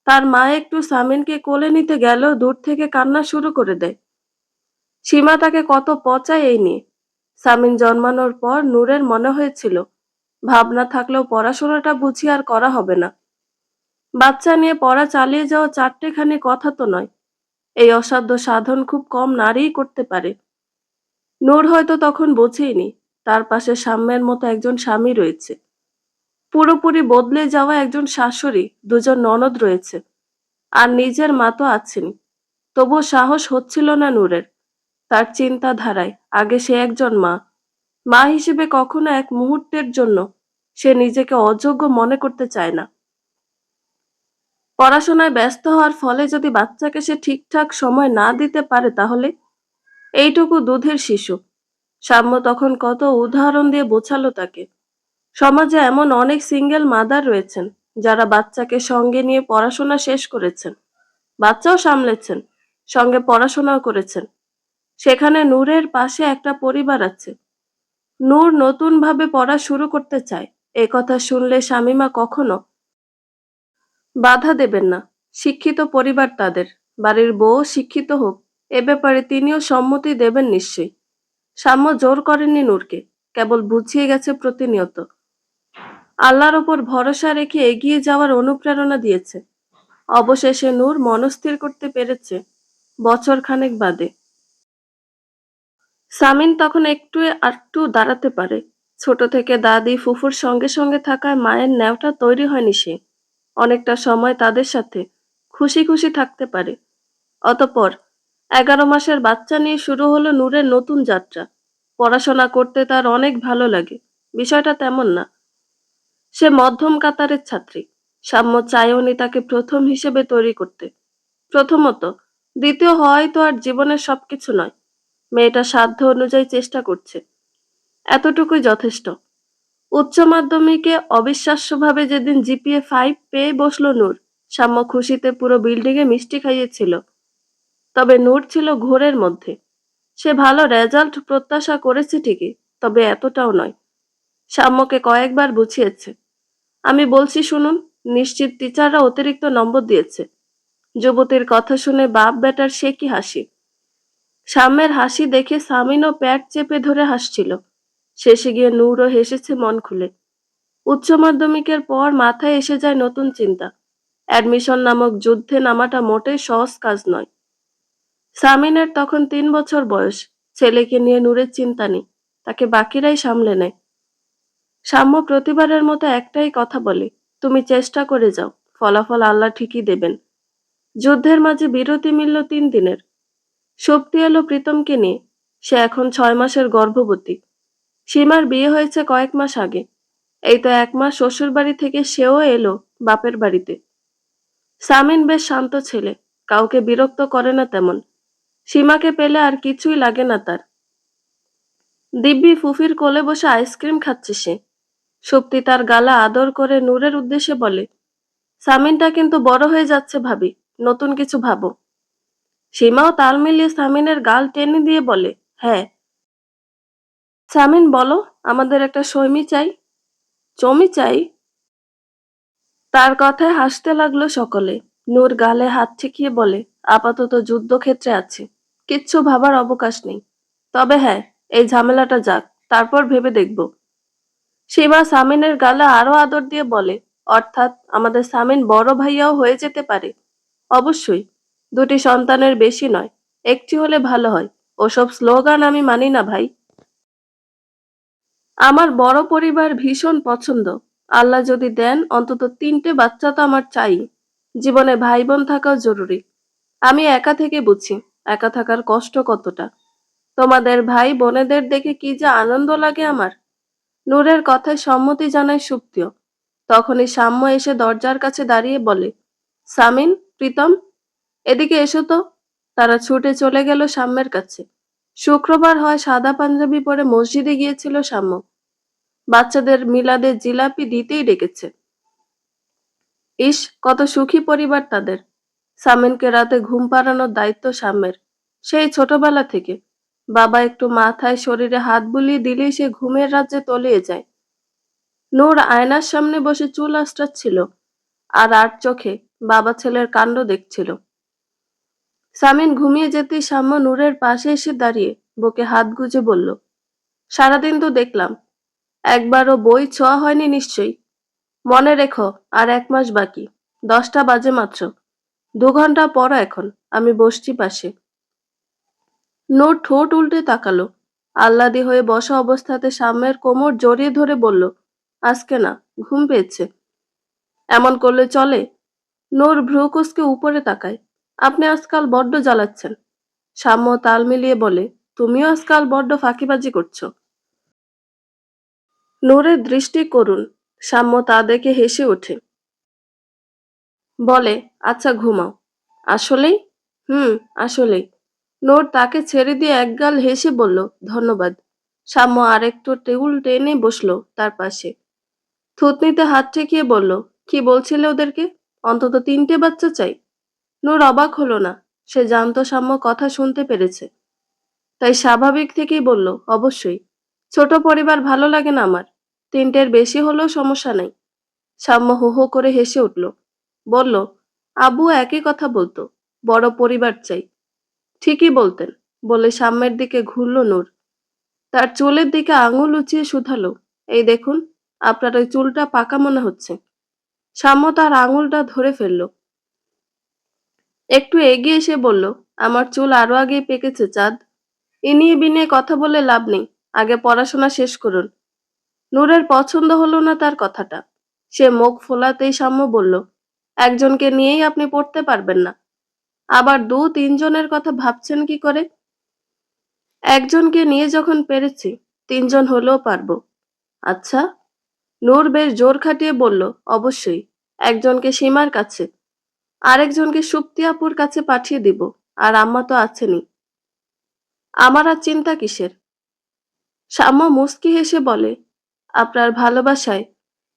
তার মা একটু সামিনকে কোলে নিতে গেলেও দূর থেকে কান্না শুরু করে দেয়। সীমা তাকে কত পচায় এই নিয়ে। সামিন জন্মানোর পর নূরের মনে হয়েছিল, ভাবনা থাকলেও পড়াশোনাটা বুঝি আর করা হবে না। বাচ্চা নিয়ে পড়া চালিয়ে যাওয়া চারটেখানি কথা তো নয়। এই অসাধ্য সাধন খুব কম নারীই করতে পারে। নূর হয়তো তখন বোঝেইনি, তার পাশে সাম্যের মতো একজন স্বামী রয়েছে। পুরোপুরি বদলে যাওয়া একজন শাশুড়ি, দুজন ননদ রয়েছে। আর নিজের মা তো আছেনই। তবুও সাহস হচ্ছিল না নূরের। তার চিন্তাধারায় আগে সে একজন মা। মা হিসেবে কখনো এক মুহূর্তের জন্য সে নিজেকে অযোগ্য মনে করতে চায় না। পড়াশোনায় ব্যস্ত হওয়ার ফলে যদি বাচ্চাকে সে ঠিকঠাক সময় না দিতে পারে তাহলে? এইটুকু দুধের শিশু। সাম্য তখন কত উদাহরণ দিয়ে বোঝালো তাকে। সমাজে এমন অনেক সিঙ্গেল মাদার রয়েছেন, যারা বাচ্চাকে সঙ্গে নিয়ে পড়াশোনা শেষ করেছেন, বাচ্চাও সামলেছেন, সঙ্গে পড়াশোনাও করেছেন। সেখানে নূরের পাশে একটা পরিবার আছে। নূর নতুন ভাবে পড়া শুরু করতে চায়, এ কথা শুনলে শামীমা কখনো বাধা দেবেন না। শিক্ষিত পরিবার তাদের, বাড়ির বউ শিক্ষিত হোক, এ ব্যাপারে তিনিও সম্মতি দেবেন নিশ্চয়ই। সাম্য জোর করেননি নূরকে, কেবল বুঝিয়ে গেছে প্রতিনিয়ত। আল্লাহর ওপর ভরসা রেখে এগিয়ে যাওয়ার অনুপ্রেরণা দিয়েছে। অবশেষে নূর মনস্থির করতে পেরেছে, বছর খানেক বাদে সামিন তখন একটু আধটু দাঁড়াতে পারে। ছোট থেকে দাদি ফুফুর সঙ্গে সঙ্গে থাকায় মায়ের ন্যাওটা তৈরি হয়নি সে। অনেকটা সময় তাদের সাথে খুশি খুশি থাকতে পারে। অতঃপর 11 মাসের বাচ্চা নিয়ে শুরু হলো নূরের নতুন যাত্রা। পড়াশোনা করতে তার অনেক ভালো লাগে। বিষয়টা তেমন না। সে মধ্যম কাতারের ছাত্রী। সাম্য চায়ওনি তাকে প্রথম হিসেবে তৈরি করতে। প্রথমত, দ্বিতীয় হয়তো আর জীবনের সবকিছু নয়। মেয়েটা সাধ্য অনুযায়ী চেষ্টা করছে, এতটুকুই যথেষ্ট। উচ্চ মাধ্যমিকে অবিশ্বাস্যভাবে যেদিন জিপিএ 5 পেয়ে বসলো নূর, সাম্য খুশিতে পুরো বিল্ডিং এ মিষ্টি খাইয়েছিল। তবে নূর ছিল ঘোরের মধ্যে। সে ভালো রেজাল্ট প্রত্যাশা করেছে ঠিকই, তবে এতটাও নয়। সাম্যকে কয়েকবার বুঝিয়েছে। আমি বলছি শুনুন, নিশ্চিত টিচাররা অতিরিক্ত নম্বর দিয়েছে। যুবতীর কথা শুনে বাপ বেটার সে কি হাসি। সাম্যের হাসি দেখে সামিনও প্যাট চেপে ধরে হাসছিল। শেষে গিয়ে নূরও হেসেছে মন খুলে। উচ্চ মাধ্যমিকের পর মাথায় এসে যায় নতুন চিন্তা। অ্যাডমিশন নামক যুদ্ধে নামাটা মোটেই সহজ কাজ নয়। সামিনের তখন 3 বছর বয়স। ছেলেকে নিয়ে নূরের চিন্তা নেই, তাকে বাকিরাই সামলে নেয়। সাম্য প্রতিবারের মতো একটাই কথা বলে, তুমি চেষ্টা করে যাও, ফলাফল আল্লাহ ঠিকই দেবেন। যুদ্ধের মাঝে বিরতি মিলল 3 দিনের। শক্তি এলো প্রীতমকে নিয়ে। সে এখন 6 মাসের গর্ভবতী। সীমার বিয়ে হয়েছে কয়েক মাস আগে। এই তো 1 মাস শ্বশুর বাড়ি থেকে সেও এলো বাপের বাড়িতে। সামিন বেশ শান্ত ছেলে, কাউকে বিরক্ত করে না তেমন। সীমাকে পেলে আর কিছুই লাগে না তার। দিব্যি ফুফির কোলে বসে আইসক্রিম খাচ্ছে সে। সুপ্তি তার গালা আদর করে নূরের উদ্দেশ্যে বলে, সামিনটা কিন্তু বড় হয়ে যাচ্ছে ভাবি, নতুন কিছু ভাবো। সীমাও তাল মিলিয়ে সামিনের গাল টেনে দিয়ে বলে, হ্যাঁ। সামিন বলো, আমাদের একটা সৈমি চাই। জমি চাই? তার কথায় হাসতে লাগলো সকলে। নূর গালে হাত ঠেকিয়ে বলে, আপাতত যুদ্ধক্ষেত্রে আছি, কিচ্ছু ভাবার অবকাশ নেই। তবে হ্যাঁ, এই ঝামেলাটা যাক, তারপর ভেবে দেখব। সীমা সামিনের গালে আরো আদর দিয়ে বলে, অর্থাৎ আমাদের সামিন বড় ভাইয়াও হয়ে যেতে পারে। অবশ্যই, 2টি সন্তানের বেশি নয়, একটি হলে ভালো হয়। ওসব স্লোগান আমি মানি না ভাই। আমার বড় পরিবার ভীষণ পছন্দ। আল্লাহ যদি দেন অন্তত 3টে বাচ্চা তো আমার চাই। জীবনে ভাই বোন থাকাও জরুরি। আমি একা থেকে বুঝি একা থাকার কষ্ট কতটা। তোমাদের ভাই বোনেদের দেখে কি যে আনন্দ লাগে আমার। নূরের কথায় সম্মতি জানায় সুপ্তিও। তখনই সাম্য এসে দরজার কাছে দাঁড়িয়ে বলে, সামিন, প্রীতম, এদিকে এসো তো। তারা ছুটে চলে গেল সাম্যের কাছে। শুক্রবার হয় সাদা পাঞ্জাবি পরে মসজিদে গিয়েছিল সাম্য। বাচ্চাদের মিলাদে জিলাপি দিতেই ডেকেছে। ইস, কত সুখী পরিবার তাদের। সামিনকে রাতে ঘুম পাড়ানোর দায়িত্ব সাম্যের, সেই ছোটবেলা থেকে। বাবা একটু মাথায় শরীরে হাত বুলিয়ে দিলেই সে ঘুমের রাজ্যে তলিয়ে যায়। নূর আয়নার সামনে বসে চুল আঁচড়াচ্ছিল আর আর চোখে বাবা ছেলের কাণ্ড দেখছিল। সামিন ঘুমিয়ে যেতেই সাম্য নূরের পাশে এসে দাঁড়িয়ে বুকে হাত গুজে বলল, সারাদিন তো দেখলাম, একবারও বই ছোঁয়া হয়নি নিশ্চয়ই। মনে রেখো, আর 1 মাস বাকি। 10টা বাজে মাত্র। 2 ঘন্টা পড়ো এখন, আমি বসছি পাশে। নূর ঠোঁট উল্টে তাকালো। আহ্লাদী হয়ে বসা অবস্থাতে সাম্যের কোমর জড়িয়ে ধরে বলল, আজকে না, ঘুম পেয়েছে। এমন করলে চলে? নূর ভ্রু কুঁচকে উপরে তাকায়। আপনি আজকাল বড্ড জ্বালাচ্ছেন। সাম্য তাল মিলিয়ে বলে, তুমিও আজকাল বড্ড ফাঁকিবাজি করছো। নূরের দৃষ্টি করুন। সাম্য তা দেখে হেসে ওঠে। বলে, আচ্ছা ঘুমাও। আসলেই? হুম, আসলেই। নূর তাকে ছেড়ে দিয়ে একগাল হেসে বলল, ধন্যবাদ। সাম্য আরেকটু টেবিল টেনে বসলো তার পাশে। থুতনিতে হাত ঠেকিয়ে বলল, কি বলছিলে ওদেরকে? অন্তত 3টে বাচ্চা চাই? নূর অবাক হলো না। সে জানতো সাম্য কথা শুনতে পেরেছে। তাই স্বাভাবিক থেকেই বলল, অবশ্যই। ছোট পরিবার ভালো লাগে না আমার। 3টের বেশি হলেও সমস্যা নাই। সাম্য হো হো করে হেসে উঠল। বলল, আব্বু একই কথা বলতো, বড় পরিবার চাই। ঠিকই বলতেন, বলে সাম্যের দিকে ঘুরল নূর। তার চুলের দিকে আঙুল উঁচিয়ে শুধালো, এই দেখুন, আপনার ওই চুলটা পাকা মনে হচ্ছে। সাম্য তার আঙুলটা ধরে ফেলল। একটু এগিয়ে এসে বলল, আমার চুল আরো আগেই পেকেছে চাঁদ। ইনিয়ে বিনিয়ে কথা বলে লাভ নেই, আগে পড়াশোনা শেষ করুন। নূরের পছন্দ হলো না তার কথাটা। সে মুখ ফোলাতেই সাম্য বলল, একজনকে নিয়েই আপনি পড়তে পারবেন না, আবার 2-3 জনের কথা ভাবছেন কি করে? একজনকে নিয়ে যখন পেরেছি, 3 জন হলেও পারবো। আচ্ছা? নূর বেশ জোর খাটিয়ে বলল, অবশ্যই। একজনকে সীমার কাছে, আরেকজনকে সুপ্তি আপুর কাছে পাঠিয়ে দিব, আর আম্মা তো আছেনই। আমার আর চিন্তা কিসের? সাম্য মুচকি হেসে বলে, আপনার ভালোবাসায়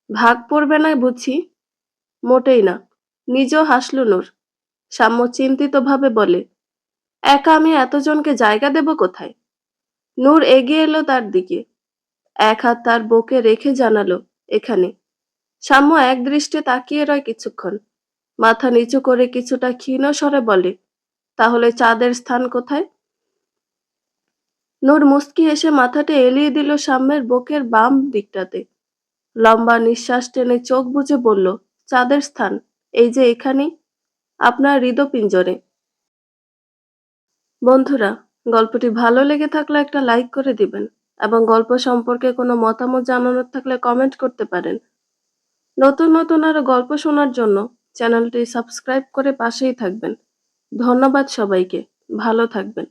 ভাগ পড়বে না বুঝি? মোটেই না। নিজেও হাসল নূর। সাম্য চিন্তিতভাবে বলে, একা আমি এতজনকে জায়গা দেব কোথায়? নূর এগিয়ে এলো তার দিকে, এক হাত তার বুকে রেখে জানালো, এখানে। সাম্য একদৃষ্টে তাকিয়ে রয় কিছুক্ষণ, মাথা নিচু করে কিছুটা ক্ষীণ স্বরে বলে, তাহলে চাঁদের স্থান কোথায়? নূর মুচকি হেসে মাথাটা এলিয়ে দিল সাম্যের বুকের বাম দিকটাতে। লম্বা নিঃশ্বাস টেনে চোখ বুজে বলল, চাঁদের স্থান এই যে এখানেই, আপনার হৃদপিঞ্জরে। বন্ধুরা, গল্পটি ভালো লেগে থাকলে একটা লাইক করে দিবেন এবং গল্প সম্পর্কে কোনো মতামত জানানোর থাকলে কমেন্ট করতে পারেন। নতুন নতুন আরো গল্প শোনার জন্য চ্যানেলটি সাবস্ক্রাইব করে পাশেই থাকবেন। ধন্যবাদ সবাইকে। ভালো থাকবেন।